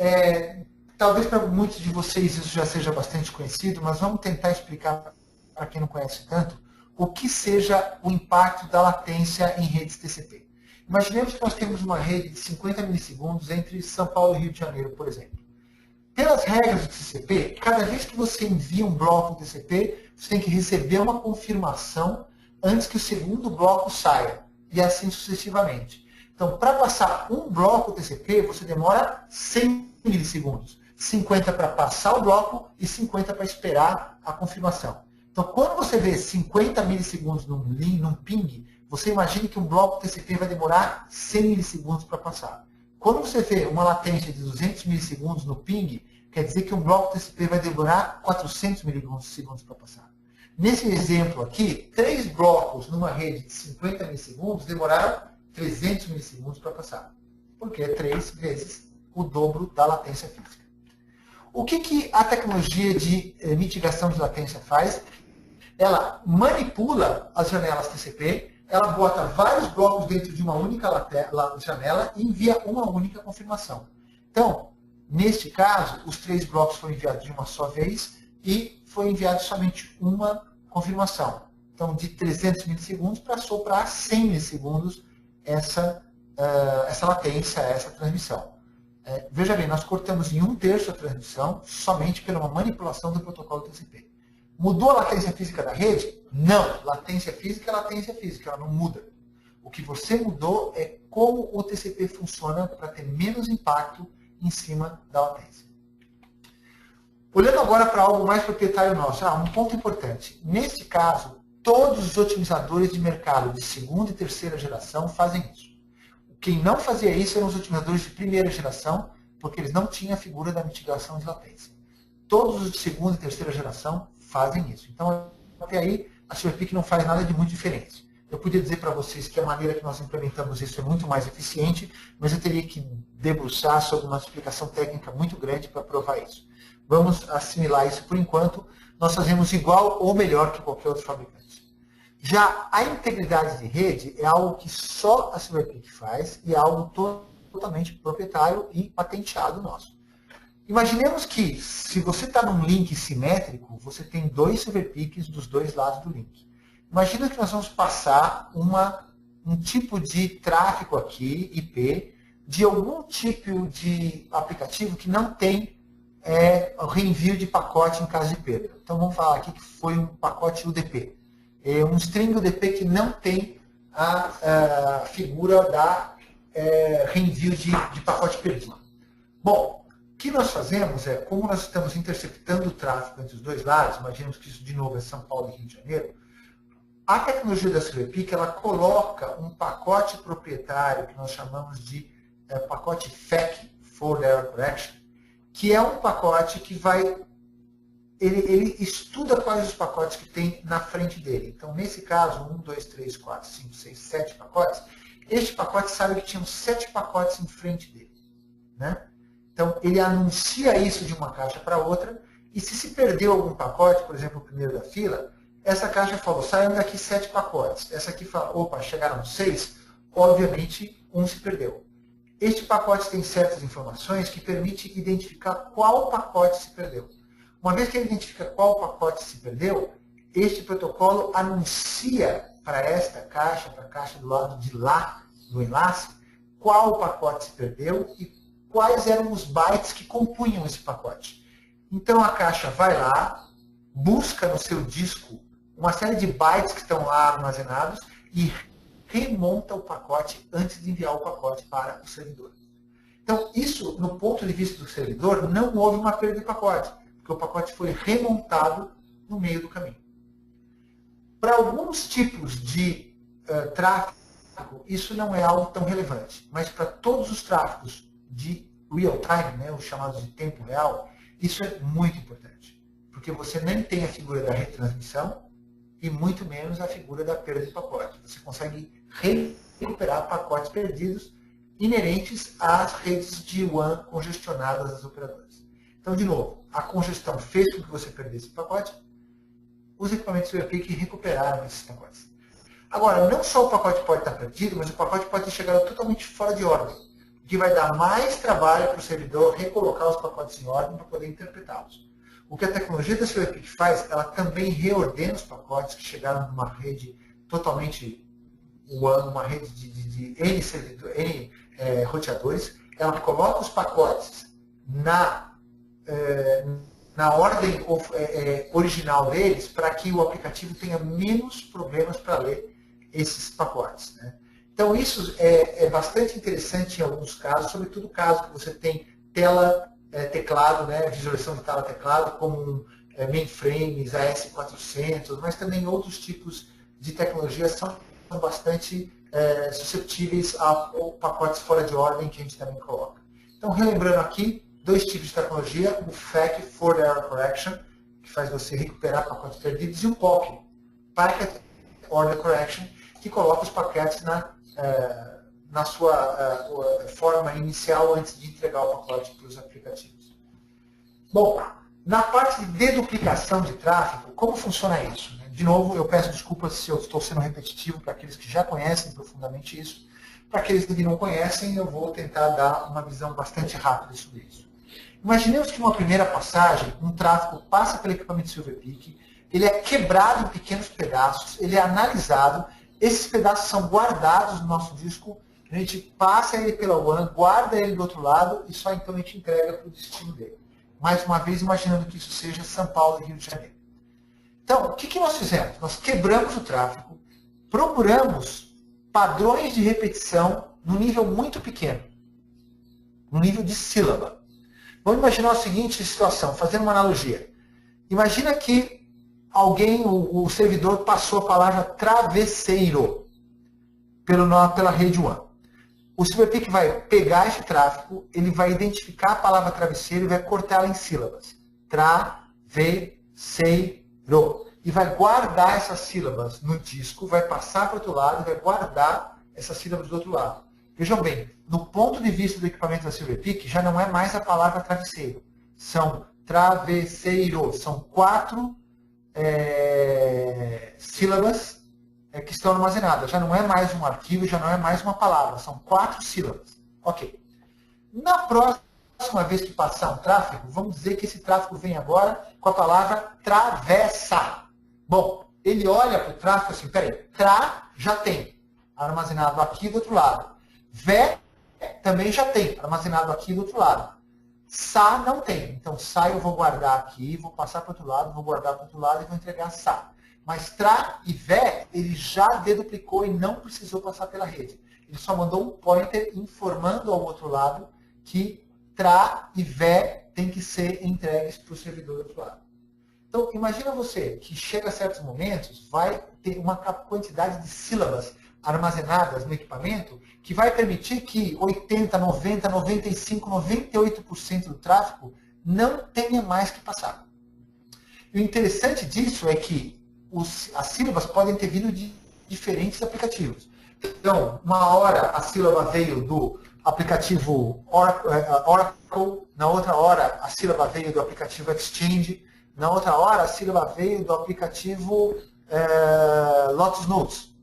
talvez para muitos de vocês isso já seja bastante conhecido, mas vamos tentar explicar para quem não conhece tanto o que seja o impacto da latência em redes TCP. Imaginemos que nós temos uma rede de 50 milissegundos entre São Paulo e Rio de Janeiro, por exemplo. Pelas regras do TCP, cada vez que você envia um bloco TCP, você tem que receber uma confirmação antes que o segundo bloco saia, e assim sucessivamente. Então, para passar um bloco TCP, você demora 100 milissegundos. 50 para passar o bloco e 50 para esperar a confirmação. Então, quando você vê 50 milissegundos num ping, você imagina que um bloco TCP vai demorar 100 milissegundos para passar. Quando você vê uma latência de 200 milissegundos no ping, quer dizer que um bloco TCP vai demorar 400 milissegundos para passar. Nesse exemplo aqui, 3 blocos numa rede de 50 milissegundos demoraram 300 milissegundos para passar, porque é 3 vezes o dobro da latência física. O que a tecnologia de mitigação de latência faz? Ela manipula as janelas TCP, ela bota vários blocos dentro de uma única janela e envia uma única confirmação. Então, neste caso, os 3 blocos foram enviados de uma só vez e foi enviado somente uma confirmação. Então, de 300 milissegundos passou para 100 milissegundos essa latência, essa transmissão. Veja bem, nós cortamos em 1/3 a transmissão somente por uma manipulação do protocolo TCP. Mudou a latência física da rede? Não. Latência física é latência física, ela não muda. O que você mudou é como o TCP funciona para ter menos impacto em cima da latência. Olhando agora para algo mais proprietário nosso, um ponto importante. Neste caso, todos os otimizadores de mercado de segunda e terceira geração fazem isso. Quem não fazia isso eram os otimizadores de primeira geração, porque eles não tinham a figura da mitigação de latência. Todos os de segunda e terceira geração fazem isso. Então, até aí, a Silverpeak não faz nada de muito diferente. Eu podia dizer para vocês que a maneira que nós implementamos isso é muito mais eficiente, mas eu teria que debruçar sobre uma explicação técnica muito grande para provar isso. Vamos assimilar isso por enquanto. Nós fazemos igual ou melhor que qualquer outro fabricante. Já a integridade de rede é algo que só a Silverpeak faz e é algo totalmente proprietário e patenteado nosso. Imaginemos que, se você está num link simétrico, você tem 2 Silverpeaks dos 2 lados do link. Imagina que nós vamos passar um tipo de tráfego aqui, IP, de algum tipo de aplicativo que não tem o reenvio de pacote em caso de perda. Então vamos falar aqui que foi um pacote UDP. Um string UDP que não tem a figura da reenvio de pacote perdido. Bom, o que nós fazemos é, como nós estamos interceptando o tráfego entre os 2 lados, imaginemos que isso de novo é São Paulo e Rio de Janeiro, a tecnologia da Silverpeak, ela coloca um pacote proprietário que nós chamamos de pacote FEC, Forward Error Correction, que é um pacote que ele estuda quais os pacotes que tem na frente dele. Então, nesse caso, 1, 2, 3, 4, 5, 6, 7 pacotes, este pacote sabe que tinham 7 pacotes em frente dele. Né? Então, ele anuncia isso de uma caixa para outra, e se perdeu algum pacote, por exemplo, o primeiro da fila, essa caixa falou, saiam daqui 7 pacotes. Essa aqui fala, opa, chegaram 6, obviamente, um se perdeu. Este pacote tem certas informações que permite identificar qual pacote se perdeu. Uma vez que ele identifica qual pacote se perdeu, este protocolo anuncia para esta caixa, para a caixa do lado de lá do enlace, qual pacote se perdeu e quais eram os bytes que compunham esse pacote. Então a caixa vai lá, busca no seu disco uma série de bytes que estão lá armazenados e remonta o pacote antes de enviar o pacote para o servidor. Então, isso, no ponto de vista do servidor, não houve uma perda de pacote, porque o pacote foi remontado no meio do caminho. Para alguns tipos de tráfego, isso não é algo tão relevante, mas para todos os tráfegos de real time, né, os chamados de tempo real, isso é muito importante, porque você nem tem a figura da retransmissão e muito menos a figura da perda de pacote. Você consegue recuperar pacotes perdidos inerentes às redes de WAN congestionadas das operadoras. Então, de novo, a congestão fez com que você perdesse o pacote, os equipamentos WebPIC recuperaram esses pacotes. Agora, não só o pacote pode estar perdido, mas o pacote pode ter chegado totalmente fora de ordem, o que vai dar mais trabalho para o servidor recolocar os pacotes em ordem para poder interpretá-los. O que a tecnologia da WebPIC faz, ela também reordena os pacotes que chegaram numa rede totalmente WAN, uma rede de N roteadores, ela coloca os pacotes na ordem original deles para que o aplicativo tenha menos problemas para ler esses pacotes, né? Então isso é bastante interessante em alguns casos, sobretudo caso que você tem tela, teclado, né, visualização de tela teclado, como mainframes, AS400, mas também outros tipos de tecnologias são bastante susceptíveis a pacotes fora de ordem que a gente também coloca. Então, relembrando aqui, dois tipos de tecnologia, o FEC, Forward Error Correction, que faz você recuperar pacotes perdidos, e o POC, Packet Order Correction, que coloca os paquetes na sua forma inicial antes de entregar o pacote para os aplicativos. Bom, na parte de deduplicação de tráfego, como funciona isso? De novo, eu peço desculpas se eu estou sendo repetitivo para aqueles que já conhecem profundamente isso. Para aqueles que não conhecem, eu vou tentar dar uma visão bastante rápida sobre isso. Imaginemos que numa primeira passagem, um tráfego passa pelo equipamento Silverpeak, ele é quebrado em pequenos pedaços, ele é analisado, esses pedaços são guardados no nosso disco, a gente passa ele pela WAN, guarda ele do outro lado e só então a gente entrega para o destino dele. Mais uma vez, imaginando que isso seja São Paulo e Rio de Janeiro. Então, o que nós fizemos? Nós quebramos o tráfego, procuramos padrões de repetição no nível muito pequeno, no nível de sílaba. Vamos imaginar a seguinte situação, fazendo uma analogia. Imagina que o servidor passou a palavra travesseiro pela rede WAN. O Silverpeak vai pegar esse tráfego, ele vai identificar a palavra travesseiro e vai cortá-la em sílabas. Travesseiro. E vai guardar essas sílabas no disco, vai passar para o outro lado e vai guardar essas sílabas do outro lado. Vejam bem, no ponto de vista do equipamento da Silverpeak, já não é mais a palavra travesseiro. São travesseiro. São 4 sílabas que estão armazenadas. Já não é mais um arquivo, já não é mais uma palavra. São 4 sílabas. Ok. Na próxima vez que passar um tráfego, vamos dizer que esse tráfego vem agora com a palavra travessa. Bom, ele olha para o tráfego assim, peraí, tra já tem, armazenado aqui do outro lado. Vé também já tem, armazenado aqui do outro lado. Sa não tem. Então, sa eu vou guardar aqui, vou passar para o outro lado, vou guardar para o outro lado e vou entregar sa. Mas tra e vé, ele já deduplicou e não precisou passar pela rede. Ele só mandou um pointer informando ao outro lado que tra e vé tem que ser entregues para o servidor do outro lado. Então, imagina você que chega a certos momentos, vai ter uma quantidade de sílabas armazenadas no equipamento que vai permitir que 80, 90, 95, 98% do tráfego não tenha mais que passar. E o interessante disso é que as sílabas podem ter vindo de diferentes aplicativos. Então, uma hora a sílaba veio do aplicativo Oracle, na outra hora a sílaba veio do aplicativo Exchange, na outra hora a sílaba veio do aplicativo Lotus Notes.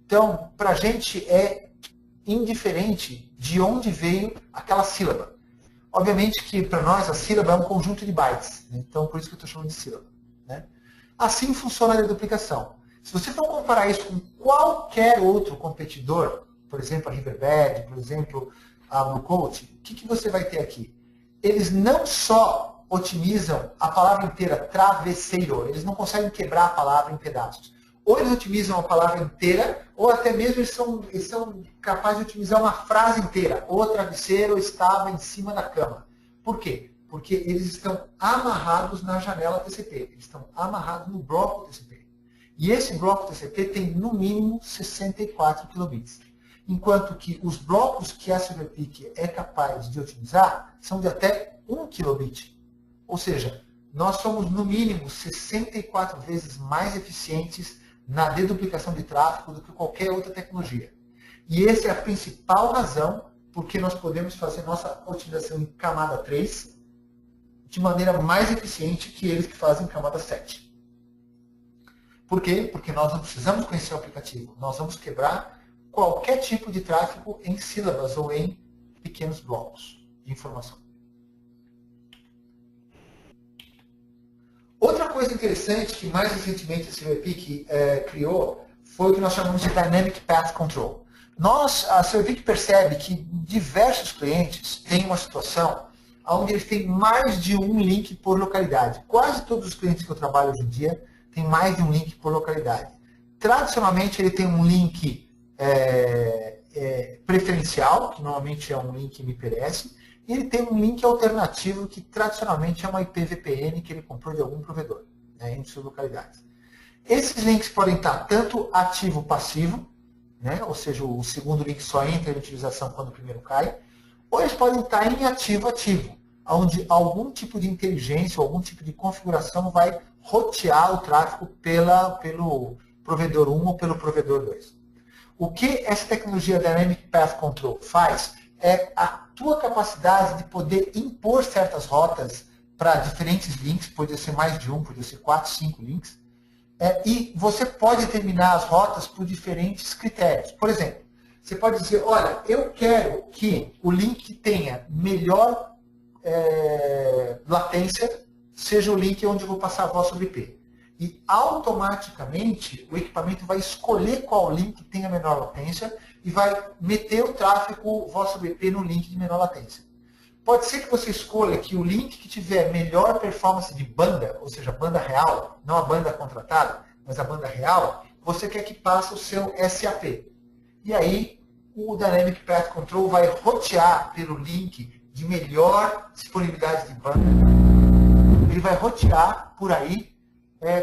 Então, para a gente é indiferente de onde veio aquela sílaba. Obviamente que para nós a sílaba é um conjunto de bytes, né? Então por isso que eu estou chamando de sílaba, né? Assim funciona a deduplicação. Se você for comparar isso com qualquer outro competidor, por exemplo, a Riverbed, por exemplo, a Bluecoat, o que você vai ter aqui? Eles não só otimizam a palavra inteira travesseiro, eles não conseguem quebrar a palavra em pedaços. Ou eles otimizam a palavra inteira, ou até mesmo eles são capazes de otimizar uma frase inteira. O travesseiro estava em cima da cama. Por quê? Porque eles estão amarrados na janela TCP. Eles estão amarrados no bloco TCP. E esse bloco TCP tem, no mínimo, 64 kilobits. Enquanto que os blocos que a SilverPeak é capaz de otimizar são de até 1 kilobit. Ou seja, nós somos, no mínimo, 64 vezes mais eficientes na deduplicação de tráfego do que qualquer outra tecnologia. E essa é a principal razão porque nós podemos fazer nossa otimização em camada 3 de maneira mais eficiente que eles que fazem em camada 7. Por quê? Porque nós não precisamos conhecer o aplicativo. Nós vamos quebrar qualquer tipo de tráfego em sílabas ou em pequenos blocos de informação. Outra coisa interessante que mais recentemente a SilverPeak criou foi o que nós chamamos de Dynamic Path Control. A SilverPeak percebe que diversos clientes têm uma situação onde eles têm mais de um link por localidade. Quase todos os clientes que eu trabalho hoje em dia têm mais de um link por localidade. Tradicionalmente ele tem um link preferencial, que normalmente é um link MPLS, e ele tem um link alternativo que tradicionalmente é uma IP VPN que ele comprou de algum provedor, em suas localidades. Esses links podem estar tanto ativo ou passivo, ou seja, o segundo link só entra em utilização quando o primeiro cai, ou eles podem estar em ativo-ativo, onde algum tipo de inteligência, algum tipo de configuração vai rotear o tráfego pelo provedor 1 ou pelo provedor 2. O que essa tecnologia Dynamic Path Control faz é a tua capacidade de poder impor certas rotas para diferentes links, pode ser mais de um, pode ser 4, 5 links, e você pode determinar as rotas por diferentes critérios. Por exemplo, você pode dizer, olha, eu quero que o link tenha melhor latência, seja o link onde eu vou passar a voz sobre IP. E automaticamente o equipamento vai escolher qual link tem a menor latência e vai meter o tráfego voz sobre IP no link de menor latência. Pode ser que você escolha que o link que tiver melhor performance de banda, ou seja, banda real, não a banda contratada, mas a banda real, você quer que passe o seu SAP. E aí o Dynamic Path Control vai rotear pelo link de melhor disponibilidade de banda. Ele vai rotear por aí,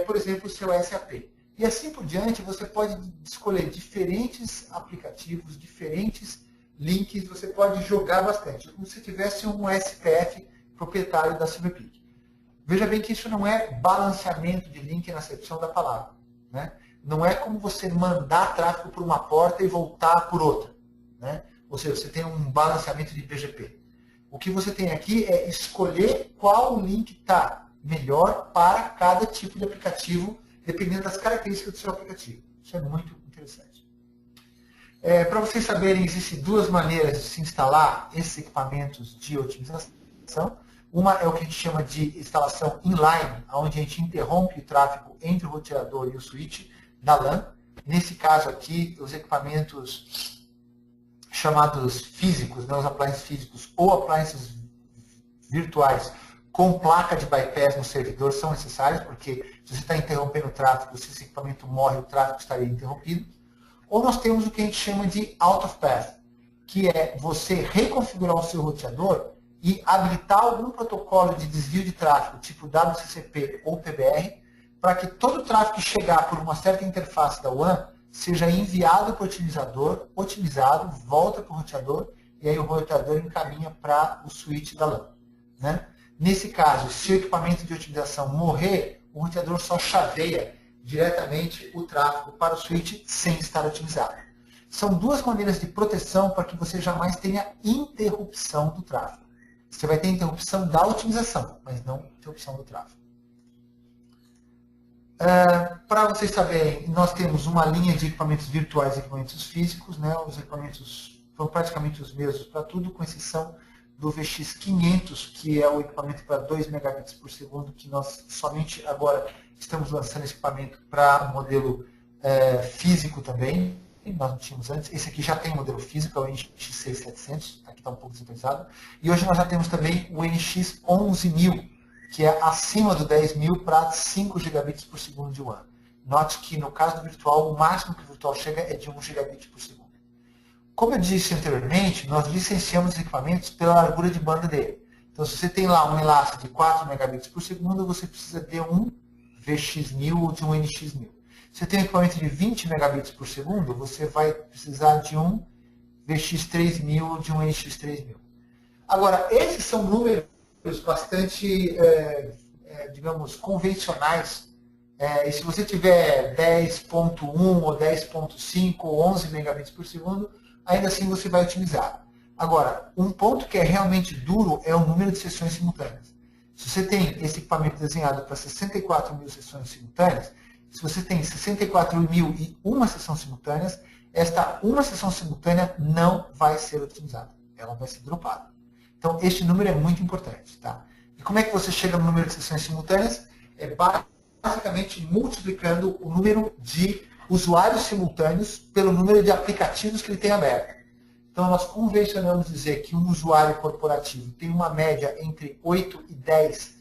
por exemplo, o seu SAP. E assim por diante, você pode escolher diferentes aplicativos, diferentes links, você pode jogar bastante, como se tivesse um SPF proprietário da SilverPeak. Veja bem que isso não é balanceamento de link na acepção da palavra. Não é como você mandar tráfego por uma porta e voltar por outra. Ou seja, você tem um balanceamento de BGP. O que você tem aqui é escolher qual link está melhor para cada tipo de aplicativo, dependendo das características do seu aplicativo. Isso é muito interessante. Para vocês saberem, existem duas maneiras de se instalar esses equipamentos de otimização. Uma é o que a gente chama de instalação inline, onde a gente interrompe o tráfego entre o roteador e o switch da LAN. Nesse caso aqui, os equipamentos chamados físicos, os appliances físicos ou appliances virtuais com placa de bypass no servidor são necessários, porque se você está interrompendo o tráfego, se esse equipamento morre, o tráfego estaria interrompido. Ou nós temos o que a gente chama de out of path, que é você reconfigurar o seu roteador e habilitar algum protocolo de desvio de tráfego, tipo WCCP ou PBR, para que todo o tráfego que chegar por uma certa interface da WAN seja enviado para o otimizador, otimizado, volta para o roteador, e aí o roteador encaminha para o switch da LAN. Nesse caso, se o equipamento de otimização morrer, o roteador só chaveia diretamente o tráfego para o switch sem estar otimizado. São duas maneiras de proteção para que você jamais tenha interrupção do tráfego. Você vai ter interrupção da otimização, mas não interrupção do tráfego. Para vocês saberem, nós temos uma linha de equipamentos virtuais e equipamentos físicos. Os equipamentos são praticamente os mesmos para tudo, com exceção do VX500, que é o equipamento para 2 megabits por segundo, que nós somente agora estamos lançando esse equipamento para o modelo físico também. Nós não tínhamos antes. Esse aqui já tem modelo físico, é o NX6700, aqui está um pouco desatualizado. E hoje nós já temos também o NX11000, que é acima do 10.000 para 5 gigabits por segundo de WAN. Note que no caso do virtual, o máximo que o virtual chega é de 1 gigabit por segundo. Como eu disse anteriormente, nós licenciamos os equipamentos pela largura de banda dele. Então, se você tem lá um enlace de 4 megabits por segundo, você precisa de um VX1000 ou de um NX1000. Se você tem um equipamento de 20 megabits por segundo, você vai precisar de um VX3000 ou de um NX3000. Agora, esses são números bastante, digamos, convencionais. E se você tiver 10.1 ou 10.5 ou 11 megabits por segundo, ainda assim você vai otimizar. Agora, um ponto que é realmente duro é o número de sessões simultâneas. Se você tem esse equipamento desenhado para 64 mil sessões simultâneas, se você tem 64.000 e uma sessão simultânea, esta uma sessão simultânea não vai ser otimizada. Ela vai ser dropada. Então, este número é muito importante. Tá? E como é que você chega no número de sessões simultâneas? É basicamente multiplicando o número de usuários simultâneos pelo número de aplicativos que ele tem aberto. Então, nós convencionamos dizer que um usuário corporativo tem uma média entre 8 e 10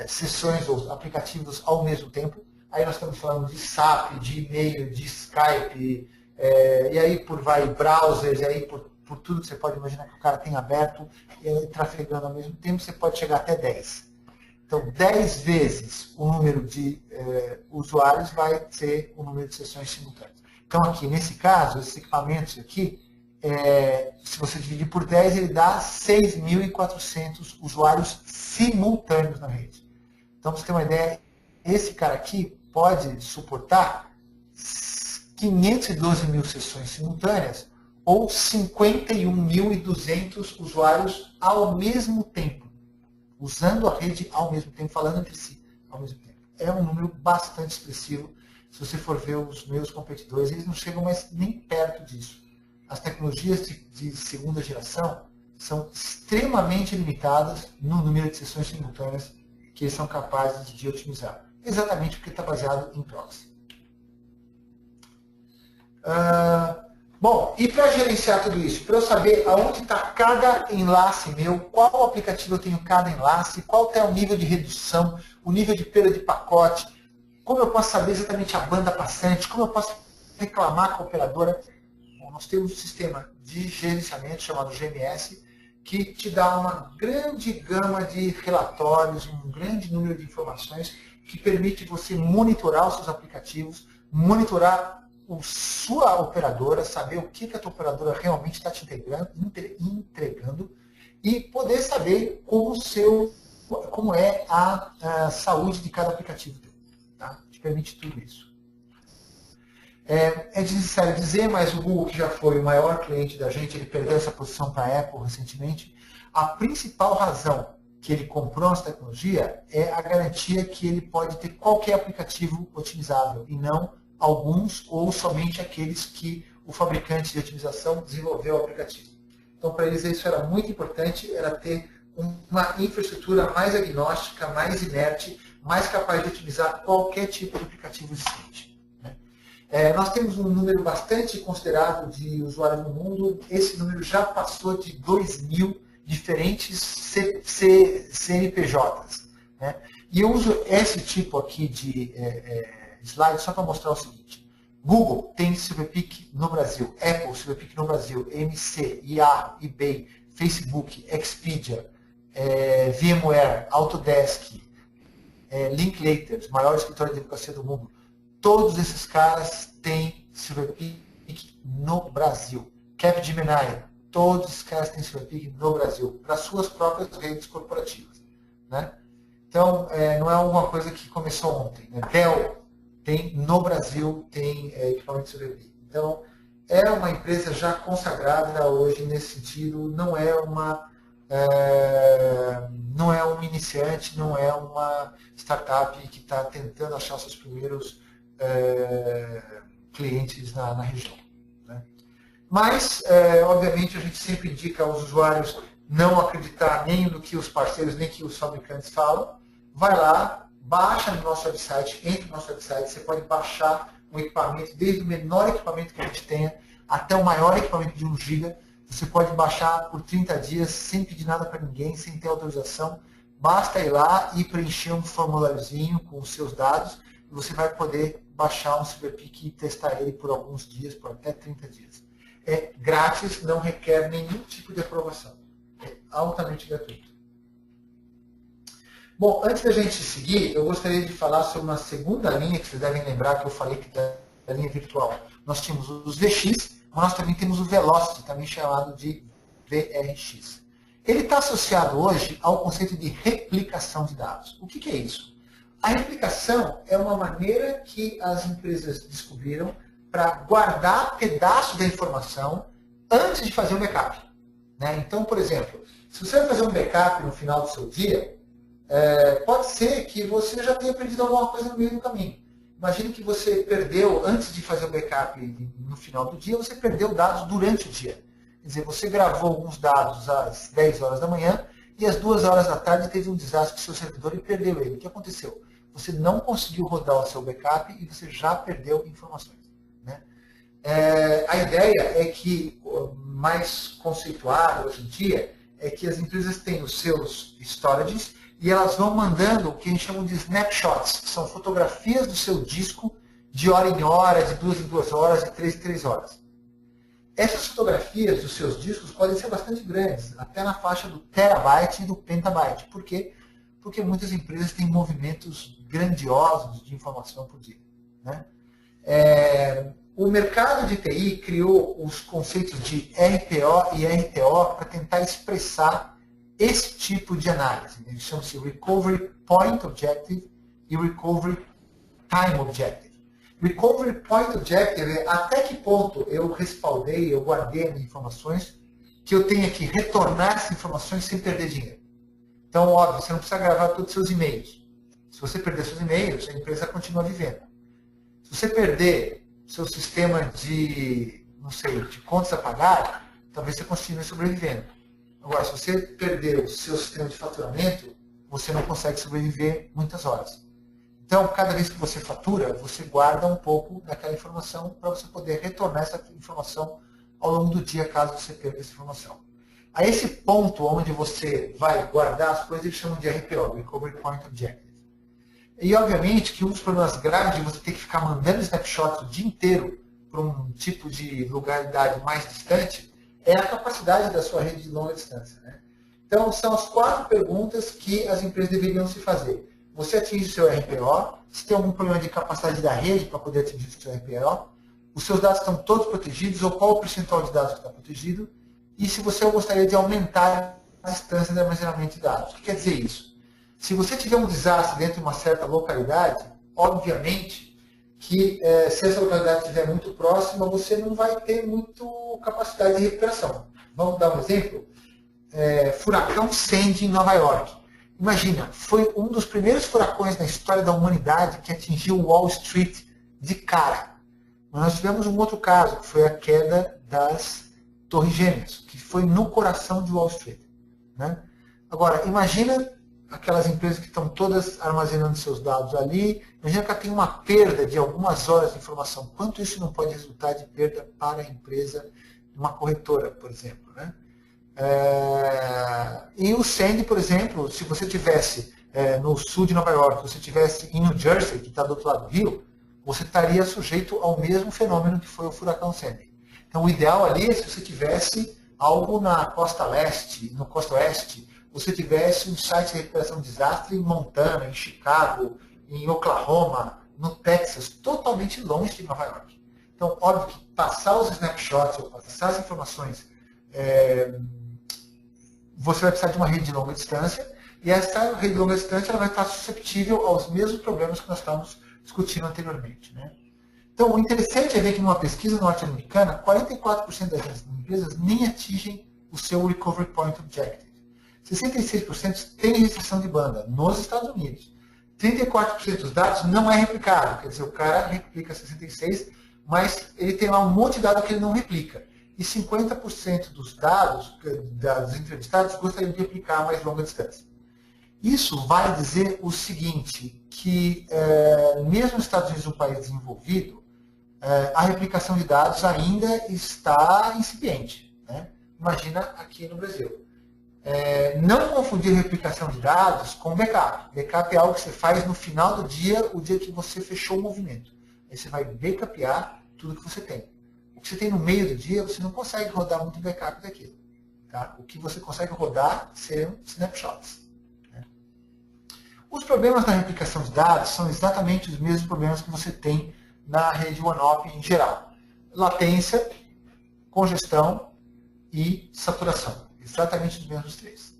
sessões ou aplicativos ao mesmo tempo. Aí nós estamos falando de SAP, de e-mail, de Skype, e aí por browsers, e aí por tudo que você pode imaginar que o cara tem aberto e trafegando ao mesmo tempo, você pode chegar até 10. Então, 10 vezes o número de usuários vai ser o número de sessões simultâneas. Então, aqui, nesse caso, esses equipamentos aqui, se você dividir por 10, ele dá 6.400 usuários simultâneos na rede. Então, para você ter uma ideia, esse cara aqui pode suportar 512 mil sessões simultâneas ou 51.200 usuários ao mesmo tempo, usando a rede ao mesmo tempo, falando entre si ao mesmo tempo. É um número bastante expressivo. Se você for ver os meus competidores, eles não chegam mais nem perto disso. As tecnologias de segunda geração são extremamente limitadas no número de sessões simultâneas que eles são capazes de otimizar. Exatamente porque está baseado em proxy. Bom, e para gerenciar tudo isso? Para eu saber aonde está cada enlace meu, qual aplicativo eu tenho cada enlace, qual é o nível de redução, o nível de perda de pacote, como eu posso saber exatamente a banda passante, como eu posso reclamar com a operadora. Bom, nós temos um sistema de gerenciamento chamado GMS, que te dá uma grande gama de relatórios, um grande número de informações que permite você monitorar os seus aplicativos, monitorar a sua operadora, saber o que a tua operadora realmente está te entregando e poder saber como é a saúde de cada aplicativo. Tá? Te permite tudo isso. É desnecessário dizer, mas o Google, que já foi o maior cliente da gente, ele perdeu essa posição para a Apple recentemente. A principal razão que ele comprou essa tecnologia é a garantia que ele pode ter qualquer aplicativo otimizável e não alguns ou somente aqueles que o fabricante de otimização desenvolveu o aplicativo. Então, para eles isso era muito importante, era ter uma infraestrutura mais agnóstica, mais inerte, mais capaz de otimizar qualquer tipo de aplicativo existente. Nós temos um número bastante considerável de usuários no mundo. Esse número já passou de 2.000 diferentes CNPJs. E eu uso esse tipo aqui de slide só para mostrar o seguinte. Google tem Silverpeak no Brasil, Apple Silverpeak no Brasil, MC, Yahoo, eBay, Facebook, Expedia, VMware, Autodesk, Linklater, maior escritório de advocacia do mundo. Todos esses caras têm Silverpeak no Brasil. Capgemini, todos esses caras têm Silverpeak no Brasil, para suas próprias redes corporativas. Então, não é alguma coisa que começou ontem. Dell tem no Brasil, tem equipamento de Silverpeak. Então, é uma empresa já consagrada hoje nesse sentido, não é um iniciante, não é uma startup que está tentando achar seus primeiros clientes na região. Mas, obviamente, a gente sempre indica aos usuários não acreditar nem no que os parceiros, nem que os fabricantes falam, vai lá, baixa no nosso website, entra no nosso website, você pode baixar um equipamento, desde o menor equipamento que a gente tenha, até o maior equipamento de 1 GB, você pode baixar por 30 dias, sem pedir nada para ninguém, sem ter autorização, basta ir lá e preencher um formuláriozinho com os seus dados, e você vai poder baixar um SuperPIC e testar ele por alguns dias, por até 30 dias. É grátis, não requer nenhum tipo de aprovação. É altamente gratuito. Bom, antes da gente seguir, eu gostaria de falar sobre uma segunda linha, que vocês devem lembrar que eu falei que da linha virtual. Nós tínhamos os VX, mas nós também temos o Velocity, também chamado de VRX. Ele está associado hoje ao conceito de replicação de dados. O que é isso? A replicação é uma maneira que as empresas descobriram para guardar pedaços da informação antes de fazer o backup. Né? Então, por exemplo, se você vai fazer um backup no final do seu dia, pode ser que você já tenha perdido alguma coisa no meio do caminho. Imagine que você perdeu, antes de fazer o backup no final do dia, você perdeu dados durante o dia. Quer dizer, você gravou alguns dados às 10 horas da manhã e às 2 horas da tarde teve um desastre com o seu servidor e perdeu ele. O que aconteceu? Você não conseguiu rodar o seu backup e você já perdeu informações. Né? A ideia é que, mais conceituado hoje em dia, é que as empresas têm os seus storages e elas vão mandando o que a gente chama de snapshots, que são fotografias do seu disco de hora em hora, de 2 em 2 horas, de 3 em 3 horas. Essas fotografias dos seus discos podem ser bastante grandes, até na faixa do terabyte e do pentabyte. Por quê? Porque muitas empresas têm movimentos grandiosos de informação por dia. Né? O mercado de TI criou os conceitos de RPO e RTO para tentar expressar esse tipo de análise. Eles chamam-se Recovery Point Objective e Recovery Time Objective. Recovery Point Objective é até que ponto eu respaldei, eu guardei as minhas informações, que eu tenha que retornar essas informações sem perder dinheiro. Então, óbvio, você não precisa gravar todos os seus e-mails. Se você perder seus e-mails, a empresa continua vivendo. Se você perder seu sistema de, não sei, de contas a pagar, talvez você continue sobrevivendo. Agora, se você perder o seu sistema de faturamento, você não consegue sobreviver muitas horas. Então, cada vez que você fatura, você guarda um pouco daquela informação para você poder retornar essa informação ao longo do dia, caso você perca essa informação. A esse ponto onde você vai guardar as coisas, eles chamam de RPO, Recovery Point Objective. E, obviamente, que um dos problemas graves de você ter que ficar mandando snapshots o dia inteiro para um tipo de localidade mais distante é a capacidade da sua rede de longa distância. Né? Então, são as 4 perguntas que as empresas deveriam se fazer. Você atinge o seu RPO, se tem algum problema de capacidade da rede para poder atingir o seu RPO, os seus dados estão todos protegidos, ou qual o percentual de dados que está protegido, e se você gostaria de aumentar a distância de armazenamento de dados. O que quer dizer isso? Se você tiver um desastre dentro de uma certa localidade, obviamente que se essa localidade estiver muito próxima, você não vai ter muito capacidade de recuperação. Vamos dar um exemplo? Furacão Sandy em Nova York. Imagina, foi um dos primeiros furacões na história da humanidade que atingiu Wall Street de cara. Mas nós tivemos um outro caso, que foi a queda das Torres Gêmeas, que foi no coração de Wall Street. Né? Agora, imagina aquelas empresas que estão todas armazenando seus dados ali, imagina que ela tem uma perda de algumas horas de informação. Quanto isso não pode resultar de perda para a empresa, uma corretora, por exemplo. Né? E o Sandy, por exemplo, se você tivesse no sul de Nova York, se você tivesse em New Jersey, que está do outro lado do rio, você estaria sujeito ao mesmo fenômeno que foi o furacão Sandy. Então, o ideal ali é se você tivesse algo na costa leste, no costa oeste, você tivesse um site de recuperação de desastre em Montana, em Chicago, em Oklahoma, no Texas, totalmente longe de Nova York. Então, óbvio que passar os snapshots, ou passar as informações, você vai precisar de uma rede de longa distância, e essa rede de longa distância ela vai estar susceptível aos mesmos problemas que nós estávamos discutindo anteriormente. Né? Então, o interessante é ver que numa pesquisa norte-americana, 44% das empresas nem atingem o seu Recovery Point Objective. 66% tem restrição de banda nos Estados Unidos. 34% dos dados não é replicado, quer dizer, o cara replica 66%, mas ele tem lá um monte de dados que ele não replica. e 50% dos dados, dos entrevistados, gostariam de replicar a mais longa distância. Isso vai dizer o seguinte, que mesmo nos Estados Unidos, um país desenvolvido, a replicação de dados ainda está incipiente, né? Imagina aqui no Brasil. Não confundir replicação de dados com backup. Backup é algo que você faz no final do dia, o dia que você fechou o movimento. Aí você vai backupear tudo que você tem. O que você tem no meio do dia, você não consegue rodar muito backup daquilo. Tá? O que você consegue rodar serão snapshots. Né? Os problemas da replicação de dados são exatamente os mesmos problemas que você tem na rede OneOp em geral. Latência, congestão e saturação. Exatamente os mesmos três.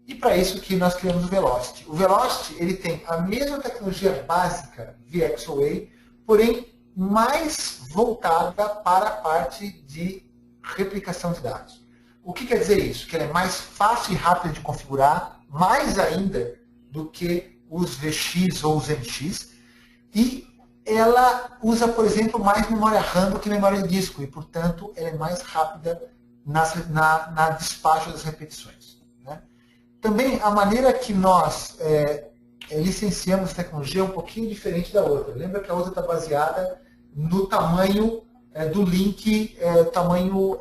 E para isso que nós criamos o Velocity. O Velocity ele tem a mesma tecnologia básica VxOA, porém mais voltada para a parte de replicação de dados. O que quer dizer isso? Que ela é mais fácil e rápida de configurar, mais ainda do que os VX ou os MX, e ela usa, por exemplo, mais memória RAM do que memória de disco, e, portanto, ela é mais rápida na despacho das repetições. Né? Também, a maneira que nós licenciamos a tecnologia é um pouquinho diferente da outra. Lembra que a outra está baseada no tamanho do link, tamanho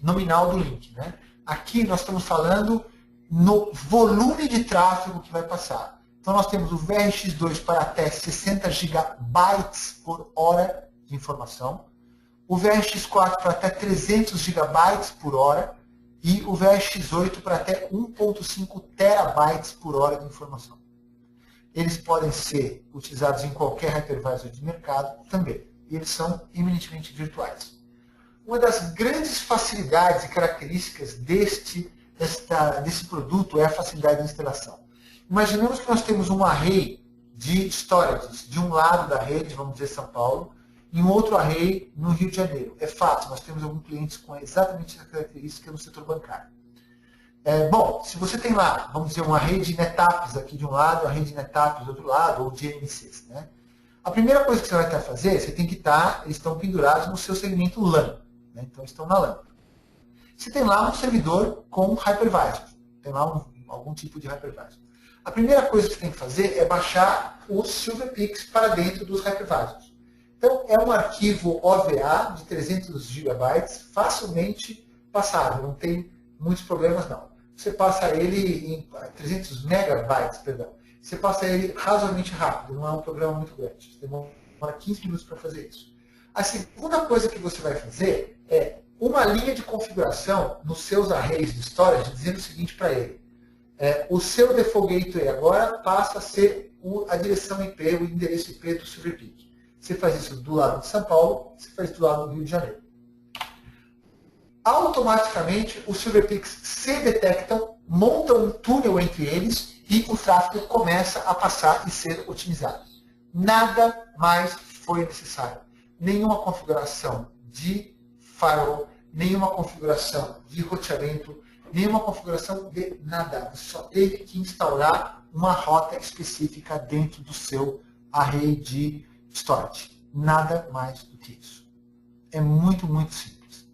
nominal do link. Né? Aqui nós estamos falando no volume de tráfego que vai passar. Então nós temos o VRX2 para até 60 GB por hora de informação, o VRX4 para até 300 GB por hora e o VRX8 para até 1.5 TB por hora de informação. Eles podem ser utilizados em qualquer hypervisor de mercado também, e eles são eminentemente virtuais. Uma das grandes facilidades e características desse produto é a facilidade de instalação. Imaginemos que nós temos um array de storages de um lado da rede, vamos dizer São Paulo, e um outro array no Rio de Janeiro. É fácil, nós temos alguns clientes com exatamente essa característica no setor bancário. Bom, se você tem lá, vamos dizer, um array de NetApps aqui de um lado, um array de NetApps do outro lado, ou de MCs, né? A primeira coisa que você vai ter a fazer, você tem que eles estão pendurados no seu segmento LAN. Né? Então, estão na LAN. Você tem lá um servidor com hypervisor. Tem lá algum tipo de hypervisor. A primeira coisa que você tem que fazer é baixar os SilverPix para dentro dos hypervisors. Então, é um arquivo OVA de 300 GB, facilmente passável, não tem muitos problemas não. Você passa ele em 300 megabytes, perdão. Você passa ele razoavelmente rápido, não é um programa muito grande. Você demora 15 minutos para fazer isso. A segunda coisa que você vai fazer é uma linha de configuração nos seus arrays de storage, dizendo o seguinte para ele. O seu default gateway agora passa a ser a direção IP, o endereço IP do SilverPeak. Você faz isso do lado de São Paulo, você faz do lado do Rio de Janeiro. Automaticamente, os SilverPeaks se detectam, montam um túnel entre eles e o tráfego começa a passar e ser otimizado. Nada mais foi necessário. Nenhuma configuração de firewall, nenhuma configuração de roteamento, nenhuma configuração de nada. Você só teve que instaurar uma rota específica dentro do seu array de storage. Nada mais do que isso. É muito, muito simples.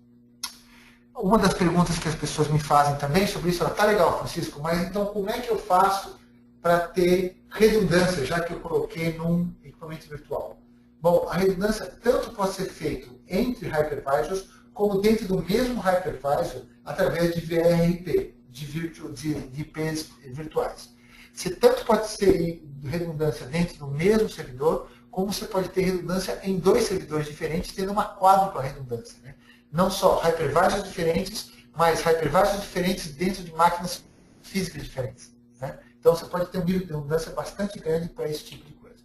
Uma das perguntas que as pessoas me fazem também sobre isso, tá legal, Francisco, mas então como é que eu faço para ter redundância, já que eu coloquei num equipamento virtual? Bom, a redundância tanto pode ser feita entre hypervisors, como dentro do mesmo hypervisor, através de VRP, de IPs virtuais. Você tanto pode ter redundância dentro do mesmo servidor, como você pode ter redundância em dois servidores diferentes, tendo uma quádrupla redundância. Né? Não só hypervisors diferentes, mas hypervisors diferentes dentro de máquinas físicas diferentes. Né? Então você pode ter um nível de redundância bastante grande para esse tipo de coisa.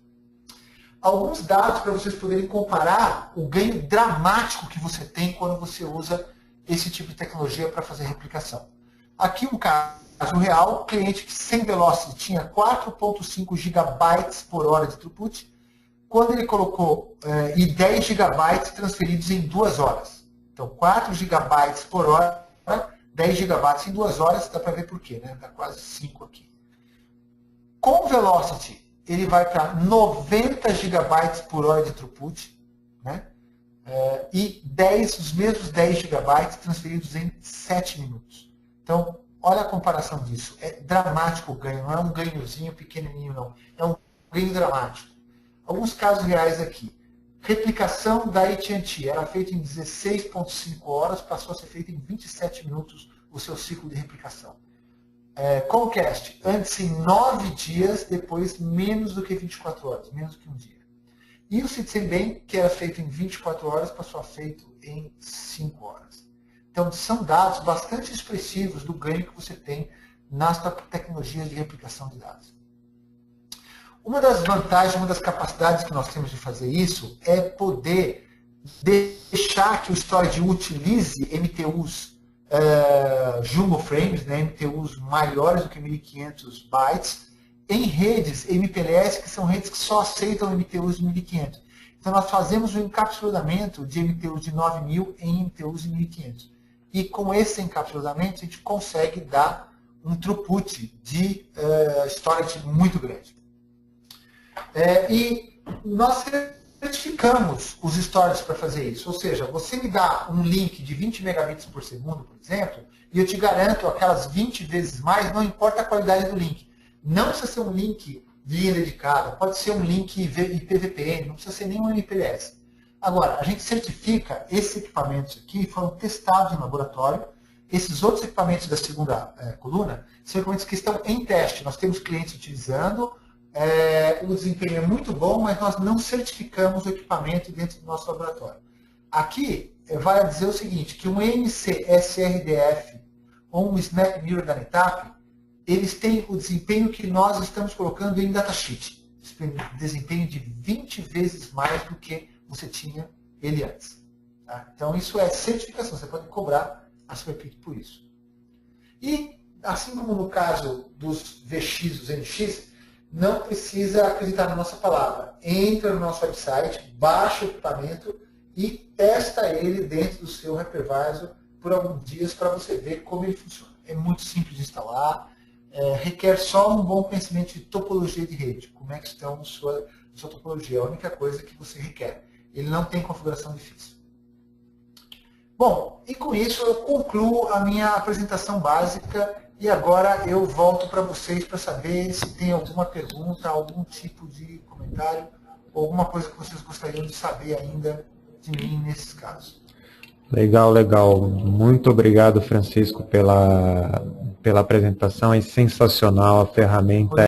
Alguns dados para vocês poderem comparar o ganho dramático que você tem quando você usa esse tipo de tecnologia para fazer replicação. Aqui um caso real, um cliente que sem Velocity tinha 4.5 GB por hora de throughput, quando ele colocou 10 GB transferidos em 2 horas. Então, 4 GB por hora, 10 GB em 2 horas, dá para ver por quê, né? Está quase 5 aqui. Com o Velocity, ele vai para 90 GB por hora de throughput, né? e os mesmos 10 GB transferidos em 7 minutos. Então, olha a comparação disso. É dramático o ganho, não é um ganhozinho pequenininho, não. É um ganho dramático. Alguns casos reais aqui. Replicação da AT&T era feita em 16,5 horas, passou a ser feita em 27 minutos o seu ciclo de replicação. Comcast, antes em 9 dias, depois menos do que 24 horas, menos do que um dia. E o Citizen Bank, que era feito em 24 horas, passou a ser feito em 5 horas. Então, são dados bastante expressivos do ganho que você tem nas tecnologias de replicação de dados. Uma das vantagens, uma das capacidades que nós temos de fazer isso é poder deixar que o storage utilize MTUs jumbo frames, né, MTUs maiores do que 1.500 bytes, em redes MPLS, que são redes que só aceitam MTUs de 1.500. Então, nós fazemos o encapsulamento de MTUs de 9.000 em MTUs de 1.500. E com esse encapsulamento, a gente consegue dar um throughput de storage muito grande. E nós certificamos os storages para fazer isso. Ou seja, você me dá um link de 20 megabits por segundo, por exemplo, e eu te garanto aquelas 20 vezes mais, não importa a qualidade do link. Não precisa ser um link de linha dedicada, pode ser um link IPVPN, não precisa ser nenhum MPLS. Agora, a gente certifica esses equipamentos aqui, foram testados em laboratório. Esses outros equipamentos da segunda coluna são equipamentos que estão em teste. Nós temos clientes utilizando, o desempenho é muito bom, mas nós não certificamos o equipamento dentro do nosso laboratório. Aqui, vale dizer o seguinte, que um NC-SRDF ou um Snap Mirror da NetApp, eles têm o desempenho que nós estamos colocando em datasheet. Desempenho de 20 vezes mais do que você tinha ele antes. Tá? Então, isso é certificação. Você pode cobrar a Superpeak por isso. E, assim como no caso dos VX, dos NX, não precisa acreditar na nossa palavra. Entra no nosso website, baixa o equipamento e testa ele dentro do seu hypervisor por alguns dias para você ver como ele funciona. É muito simples de instalar. Requer só um bom conhecimento de topologia de rede, como é que estão a sua topologia, é a única coisa que você requer. Ele não tem configuração difícil. Bom, e com isso eu concluo a minha apresentação básica e agora eu volto para vocês para saber se tem alguma pergunta, algum tipo de comentário, ou alguma coisa que vocês gostariam de saber ainda de mim nesses casos. Legal, legal. Muito obrigado, Francisco, pela apresentação. É sensacional a ferramenta.